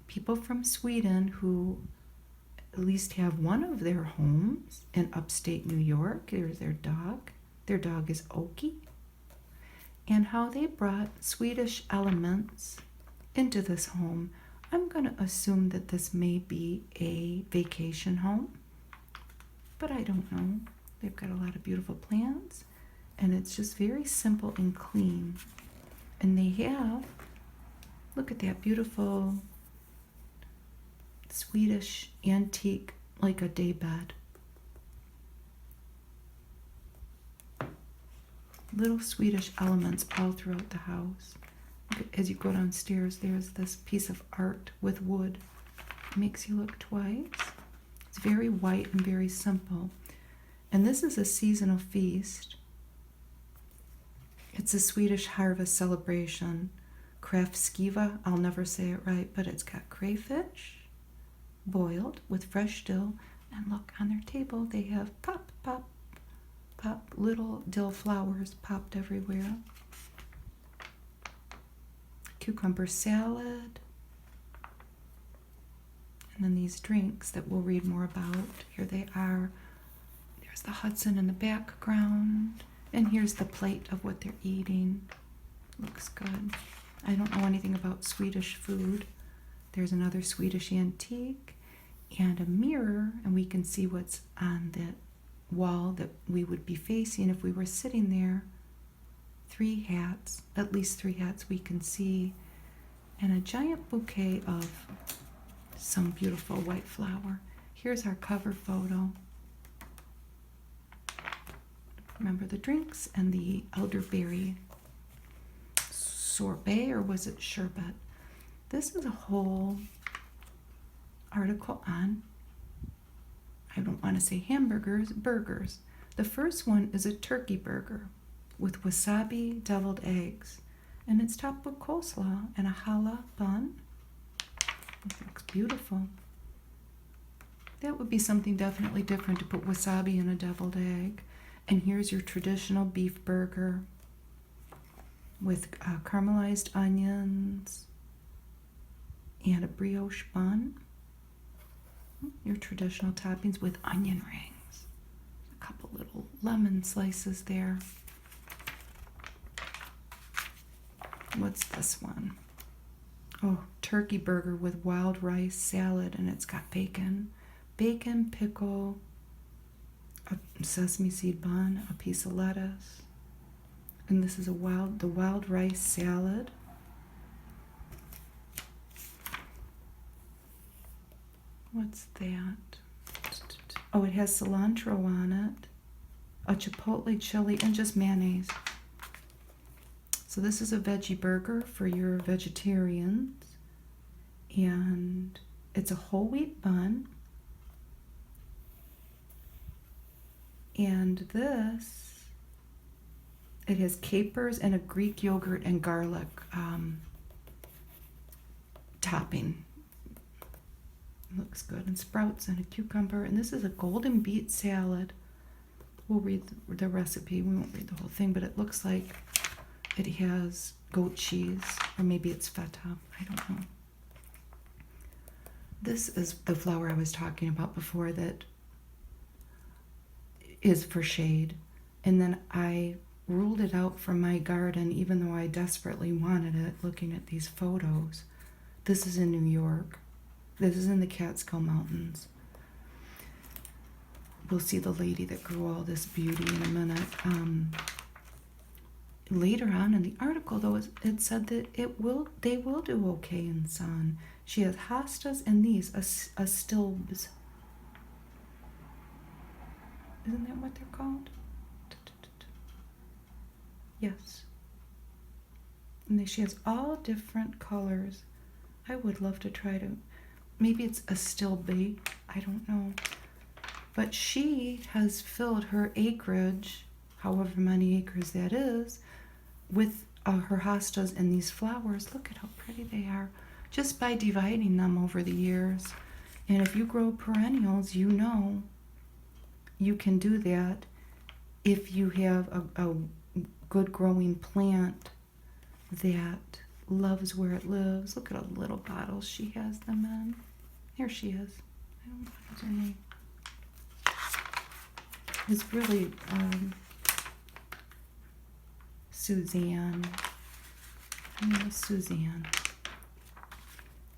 people from Sweden who at least have one of their homes in upstate New York. There's their dog. Their dog is Oki. And how they brought Swedish elements into this home. I'm going to assume that this may be a vacation home, but I don't know. They've got a lot of beautiful plants, and it's just very simple and clean. And they have, look at that beautiful Swedish antique, like a daybed. Little Swedish elements all throughout the house. As you go downstairs, there's this piece of art with wood. It makes you look twice. It's very white and very simple. And this is a seasonal feast. It's a Swedish harvest celebration. Kraftskiva, I'll never say it right, but it's got crayfish, boiled with fresh dill. And look, on their table they have pop, little dill flowers popped everywhere. Cucumber salad. And then these drinks that we'll read more about. Here they are. There's the Hudson in the background. And here's the plate of what they're eating. Looks good. I don't know anything about Swedish food. There's another Swedish antique and a mirror, and we can see what's on the wall that we would be facing if we were sitting there. 3 hats, at least 3 hats we can see, and a giant bouquet of some beautiful white flower. Here's our cover photo. Remember the drinks and the elderberry sorbet, or was it sherbet? This is a whole article on, I don't want to say hamburgers, burgers. The first one is a turkey burger with wasabi deviled eggs, and it's topped with coleslaw and a challah bun. It looks beautiful. That would be something definitely different, to put wasabi in a deviled egg. And here's your traditional beef burger with caramelized onions and a brioche bun. Your traditional toppings with onion rings. A couple little lemon slices there. What's this one? Oh, turkey burger with wild rice salad, and it's got bacon, pickle, a sesame seed bun, a piece of lettuce, and this is the wild rice salad. What's that? Oh, it has cilantro on it, a chipotle chili, and just mayonnaise. So this is a veggie burger for your vegetarians, and it's a whole wheat bun. And this, it has capers and a Greek yogurt and garlic topping. Looks good. And sprouts and a cucumber. And this is a golden beet salad. We'll read the recipe. We won't read the whole thing, but it looks like it has goat cheese, or maybe it's feta. I don't know. This is the flower I was talking about before that is for shade. And then I ruled it out from my garden, even though I desperately wanted it, looking at these photos. This is in New York. This is in the Catskill Mountains. We'll see the lady that grew all this beauty in a minute. Later on in the article, though, it said that they will do okay in sun. She has hostas and these, astilbes. Isn't that what they're called? Yes. And she has all different colors. I would love to try to, maybe it's a stilbe, I don't know. But she has filled her acreage, however many acres that is, with her hostas and these flowers. Look at how pretty they are, just by dividing them over the years. And if you grow perennials, you know you can do that if you have a good growing plant that loves where it lives. Look at all the little bottles she has them in. Here she is. I don't know what's her name. It's really Suzanne. Her name is Suzanne.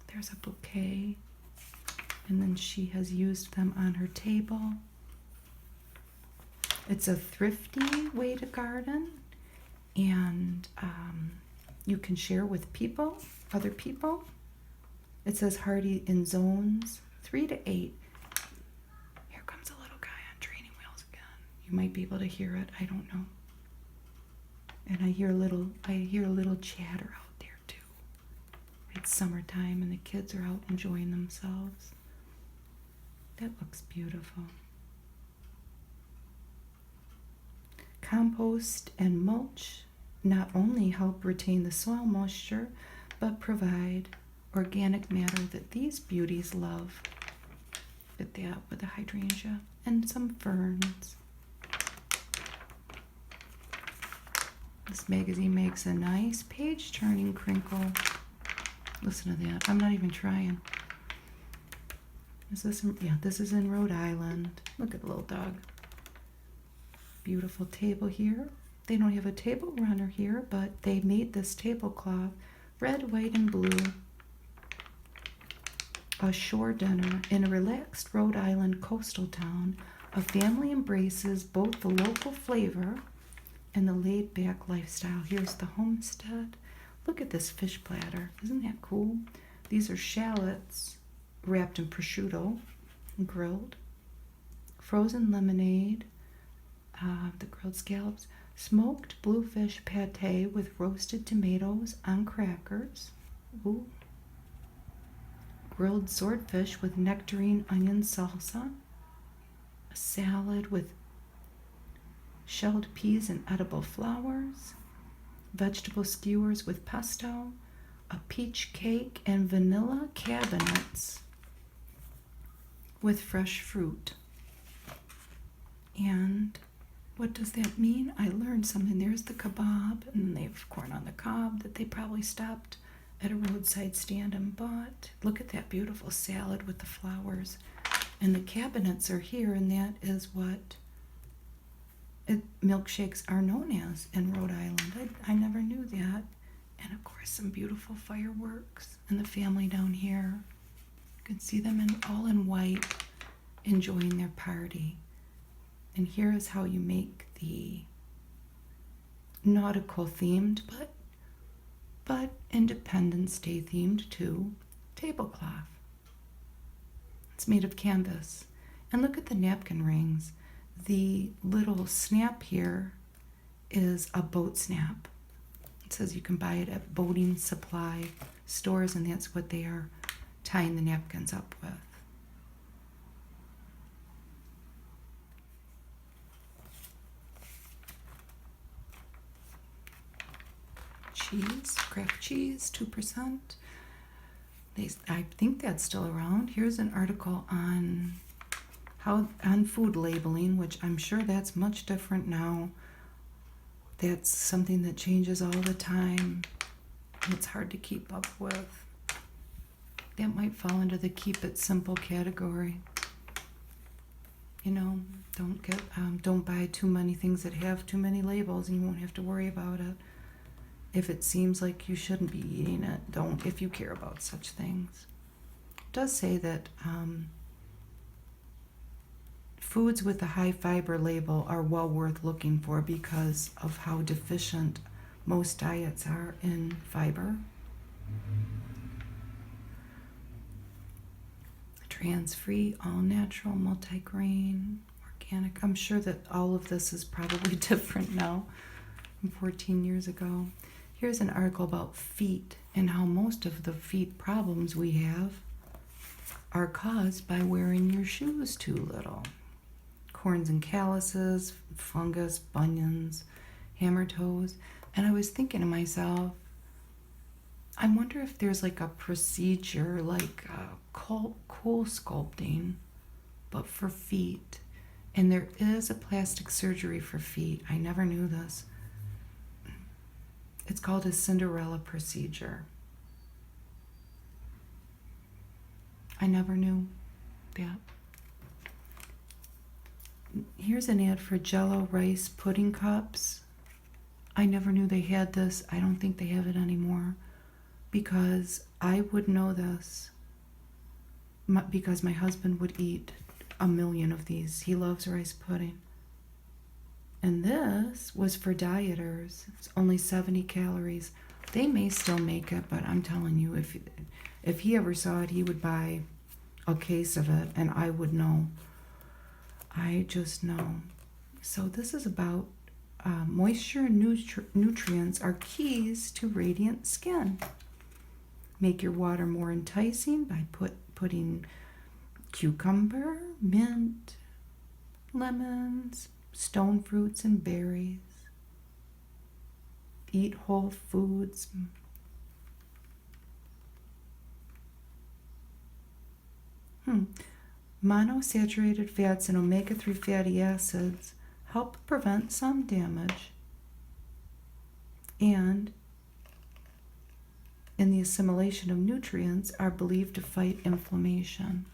There's a bouquet. And then she has used them on her table. It's a thrifty way to garden, and you can share with people, other people. It says hardy in zones 3 to 8. Here comes a little guy on training wheels again. You might be able to hear it. I don't know. And I hear a little chatter out there too. It's summertime and the kids are out enjoying themselves. That looks beautiful. Compost and mulch not only help retain the soil moisture, but provide organic matter that these beauties love. Look at that with the hydrangea and some ferns. This magazine makes a nice page-turning crinkle. Listen to that. I'm not even trying. Is this in, yeah, this is in Rhode Island. Look at the little dog. Beautiful table here. They don't have a table runner here, but they made this tablecloth red, white, and blue. A shore dinner in a relaxed Rhode Island coastal town. A family embraces both the local flavor and the laid-back lifestyle. Here's the homestead. Look at this fish platter. Isn't that cool? These are shallots wrapped in prosciutto and grilled. Frozen lemonade, the grilled scallops. Smoked bluefish pate with roasted tomatoes on crackers. Ooh. Grilled swordfish with nectarine onion salsa. A salad with shelled peas and edible flowers. Vegetable skewers with pesto. A peach cake and vanilla cabinets with fresh fruit. And what does that mean? I learned something. There's the kebab, and then they have corn on the cob that they probably stopped at a roadside stand and bought. Look at that beautiful salad with the flowers. And the cabinets are here, and that is what milkshakes are known as in Rhode Island. I never knew that. And of course, some beautiful fireworks. And the family down here. You can see them all in white, enjoying their party. And here is how you make the nautical themed, but Independence Day themed too, tablecloth. It's made of canvas. And look at the napkin rings. The little snap here is a boat snap. It says you can buy it at boating supply stores, and that's what they are tying the napkins up with. Cheese, Kraft cheese, 2%. I think that's still around. Here's an article on food labeling, which I'm sure that's much different now. That's something that changes all the time. It's hard to keep up with. That might fall into the keep it simple category. You know, don't buy too many things that have too many labels, and you won't have to worry about it. If it seems like you shouldn't be eating it, don't, if you care about such things. It does say that foods with a high fiber label are well worth looking for because of how deficient most diets are in fiber. Trans-free, all-natural, multi-grain, organic. I'm sure that all of this is probably different now from 14 years ago. Here's an article about feet and how most of the feet problems we have are caused by wearing your shoes too little. Corns and calluses, fungus, bunions, hammer toes. And I was thinking to myself, I wonder if there's like a procedure like cool sculpting, but for feet. And there is a plastic surgery for feet. I never knew this. It's called a Cinderella procedure. I never knew that. Here's an ad for Jell-O rice pudding cups. I never knew they had this. I don't think they have it anymore, because I would know this because my husband would eat a million of these. He loves rice pudding. And this was for dieters. It's only 70 calories. They may still make it, but I'm telling you, if he ever saw it, he would buy a case of it, and I would know. I just know. So this is about moisture and nutrients are keys to radiant skin. Make your water more enticing by putting cucumber, mint, lemons, stone fruits and berries. Eat whole foods. Monosaturated fats and omega-3 fatty acids help prevent some damage and in the assimilation of nutrients are believed to fight inflammation.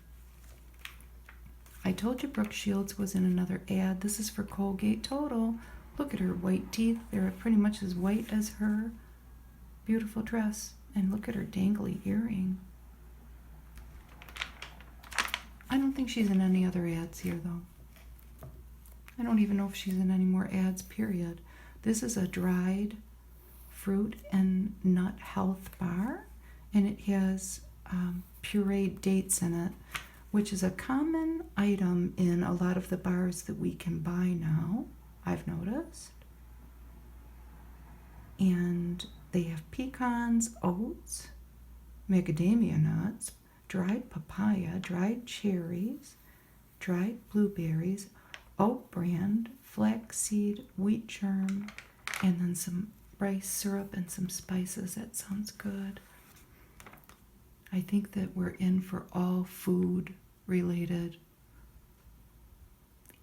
I told you Brooke Shields was in another ad. This is for Colgate Total. Look at her white teeth. They're pretty much as white as her beautiful dress. And look at her dangly earring. I don't think she's in any other ads here, though. I don't even know if she's in any more ads, period. This is a dried fruit and nut health bar, and it has pureed dates in it, which is a common item in a lot of the bars that we can buy now, I've noticed. And they have pecans, oats, macadamia nuts, dried papaya, dried cherries, dried blueberries, oat bran, flaxseed, wheat germ, and then some rice syrup and some spices. That sounds good. I think that we're in for all food related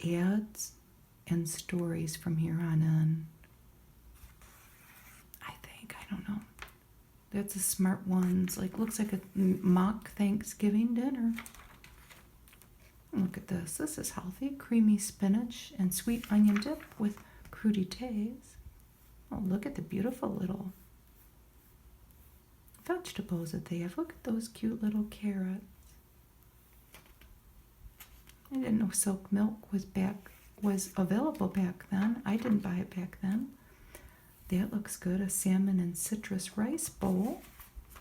ads and stories from here on in. I don't know. That's a smart ones. Like, looks like a mock Thanksgiving dinner. Look at this. This is healthy. Creamy spinach and sweet onion dip with crudités. Oh, look at the beautiful little vegetables that they have. Look at those cute little carrots. I didn't know silk milk was available back then. I didn't buy it back then. That looks good. A salmon and citrus rice bowl.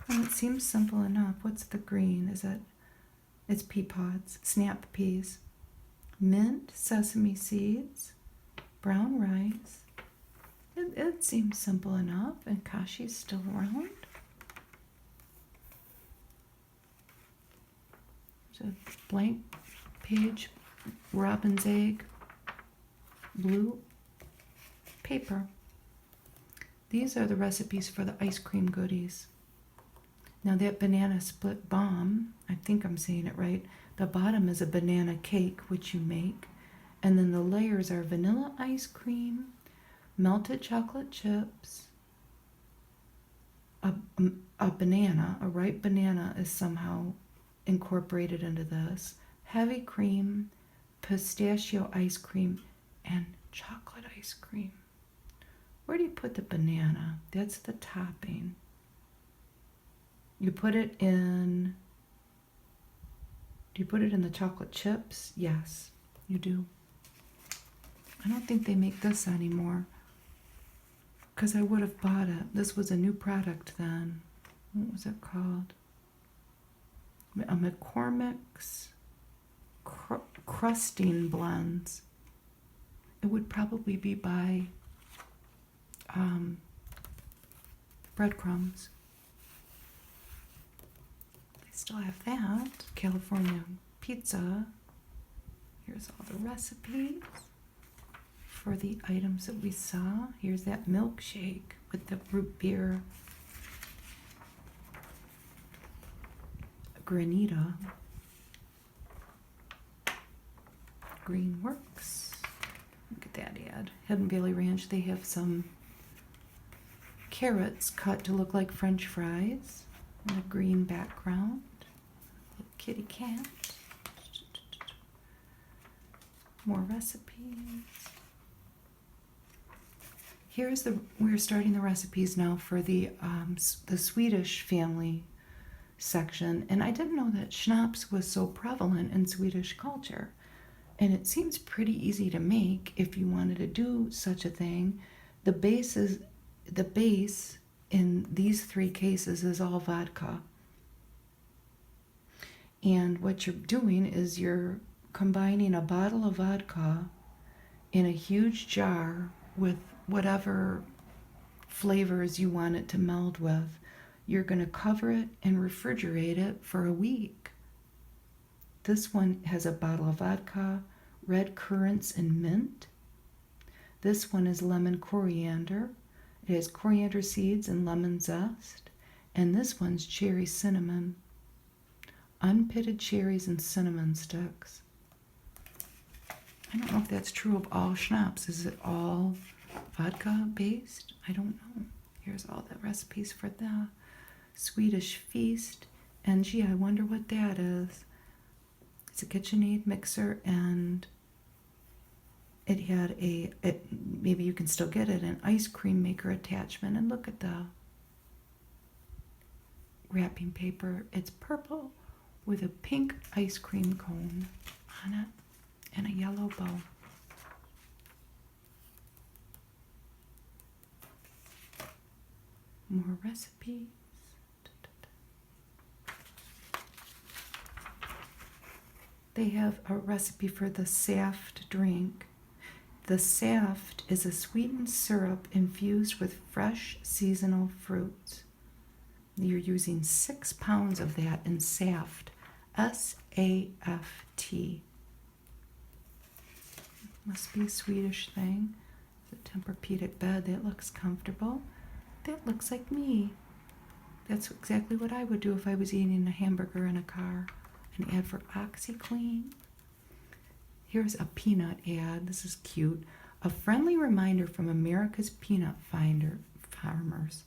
And it seems simple enough. What's the green? It's pea pods, snap peas, mint, sesame seeds, brown rice. It seems simple enough. And Kashi's still around. There's a blank page, robin's egg, blue paper. These are the recipes for the ice cream goodies. Now that banana split bomb, I think I'm saying it right, the bottom is a banana cake, which you make, and then the layers are vanilla ice cream, melted chocolate chips, a banana, a ripe banana is somehow incorporated into this, heavy cream, pistachio ice cream, and chocolate ice cream. Where do you put the banana? That's the topping. You put it in... Do you put it in the chocolate chips? Yes, you do. I don't think they make this anymore, because I would have bought it. This was a new product then. What was it called? A McCormick's crusting blends. It would probably be by breadcrumbs. They still have that. California pizza. Here's all the recipes for the items that we saw. Here's that milkshake with the root beer. Granita. Greenworks. Look at that ad. Hidden Valley Ranch. They have some carrots cut to look like French fries in a green background. Little kitty cat. More recipes. We're starting the recipes now for the Swedish family section, and I didn't know that schnapps was so prevalent in Swedish culture. And it seems pretty easy to make if you wanted to do such a thing. The base in these three cases is all vodka. And what you're doing is you're combining a bottle of vodka in a huge jar with whatever flavors you want it to meld with. You're going to cover it and refrigerate it for a week. This one has a bottle of vodka, red currants and mint. This one is lemon coriander. It has coriander seeds and lemon zest. And this one's cherry cinnamon. Unpitted cherries and cinnamon sticks. I don't know if that's true of all schnapps. Is it all vodka based? I don't know. Here's all the recipes for the Swedish Feast. And gee, I wonder what that is. It's a KitchenAid mixer, and it had maybe you can still get it, an ice cream maker attachment. And look at the wrapping paper. It's purple with a pink ice cream cone on it and a yellow bow. More recipes. They have a recipe for the saft drink. The saft is a sweetened syrup infused with fresh seasonal fruits. You're using 6 pounds of that in saft, S-A-F-T. Must be a Swedish thing. It's a Tempur-Pedic bed. That looks comfortable. That looks like me. That's exactly what I would do if I was eating a hamburger in a car. An ad for OxyClean. Here's a peanut ad. This is cute. A friendly reminder from America's peanut farmers.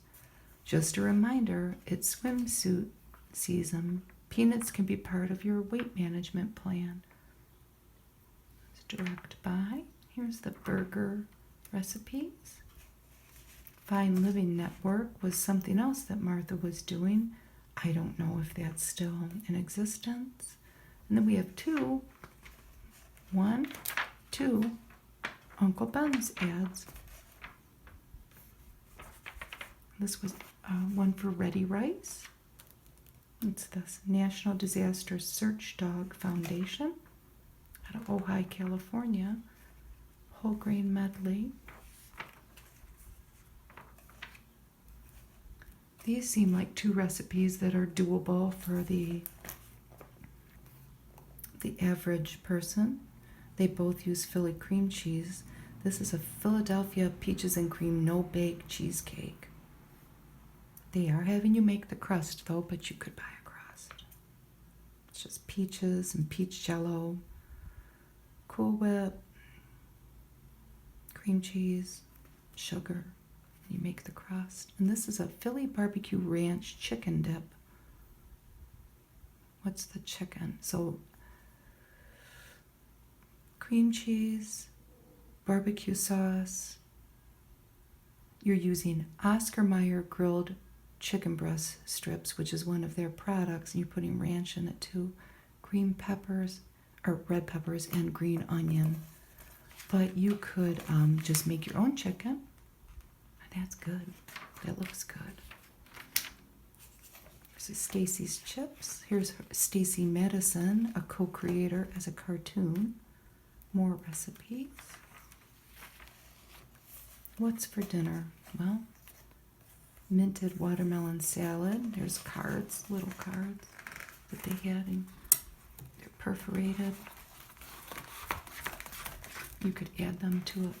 Just a reminder, it's swimsuit season. Peanuts can be part of your weight management plan. It's direct buy. Here's the burger recipes. Fine Living Network was something else that Martha was doing. I don't know if that's still in existence. And then we have two Uncle Ben's ads. This was one for Ready Rice. It's this National Disaster Search Dog Foundation out of Ojai, California. Whole grain medley. These seem like 2 recipes that are doable for the average person. They both use Philly cream cheese. This is a Philadelphia peaches and cream no-bake cheesecake. They are having you make the crust though, but you could buy a crust. It's just peaches and peach jello, Cool Whip, cream cheese, sugar. You make the crust. And this is a Philly barbecue ranch chicken dip. What's the chicken? So cream cheese, barbecue sauce. You're using Oscar Mayer grilled chicken breast strips, which is one of their products, and you're putting ranch in it too. Green peppers, or red peppers, and green onion. But you could just make your own chicken. That's good. That looks good. Here's Stacy's Chips. Here's Stacy Madison, a co-creator as a cartoon. More recipes. What's for dinner? Well, minted watermelon salad. There's cards, little cards that they had, and they're perforated. You could add them to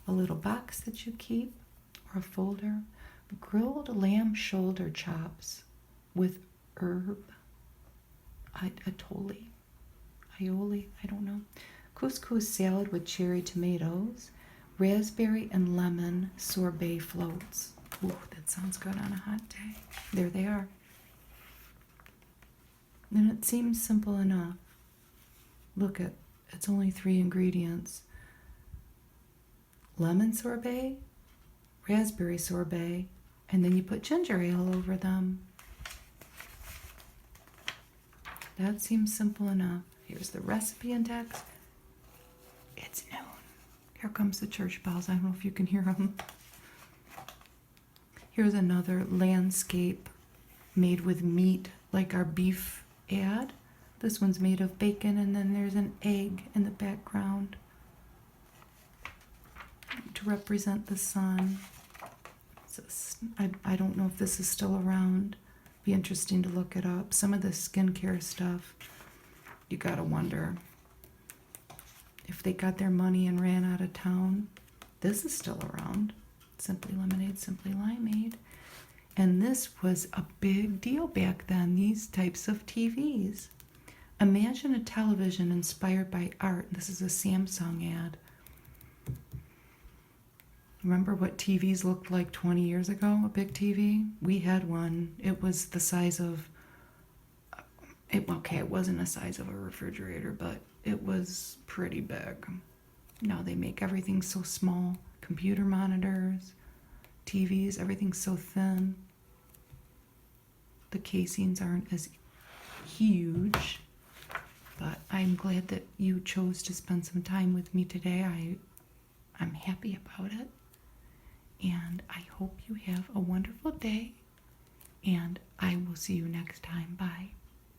a little box that you keep, or a folder. Grilled lamb shoulder chops with herb, aioli, I don't know. Couscous salad with cherry tomatoes, raspberry and lemon sorbet floats. Ooh, that sounds good on a hot day. There they are. And it seems simple enough. Look, it's only 3 ingredients. Lemon sorbet, raspberry sorbet, and then you put ginger ale over them. That seems simple enough. Here's the recipe index. It's noon. Here comes the church bells. I don't know if you can hear them. Here's another landscape made with meat, like our beef ad. This one's made of bacon, and then there's an egg in the background to represent the sun. I don't know if this is still around. Be interesting to look it up. Some of the skincare stuff you gotta wonder if they got their money and ran out of town. This is still around. Simply Lemonade, Simply Limeade. And this was a big deal back then, these types of TVs. Imagine a television inspired by art. This is a Samsung ad. Remember what TVs looked like 20 years ago, a big TV? We had one. It was the size of, it wasn't the size of a refrigerator, but it was pretty big. Now they make everything so small. Computer monitors, TVs, everything's so thin. The casings aren't as huge. But I'm glad that you chose to spend some time with me today. I'm happy about it. And I hope you have a wonderful day. And I will see you next time. Bye.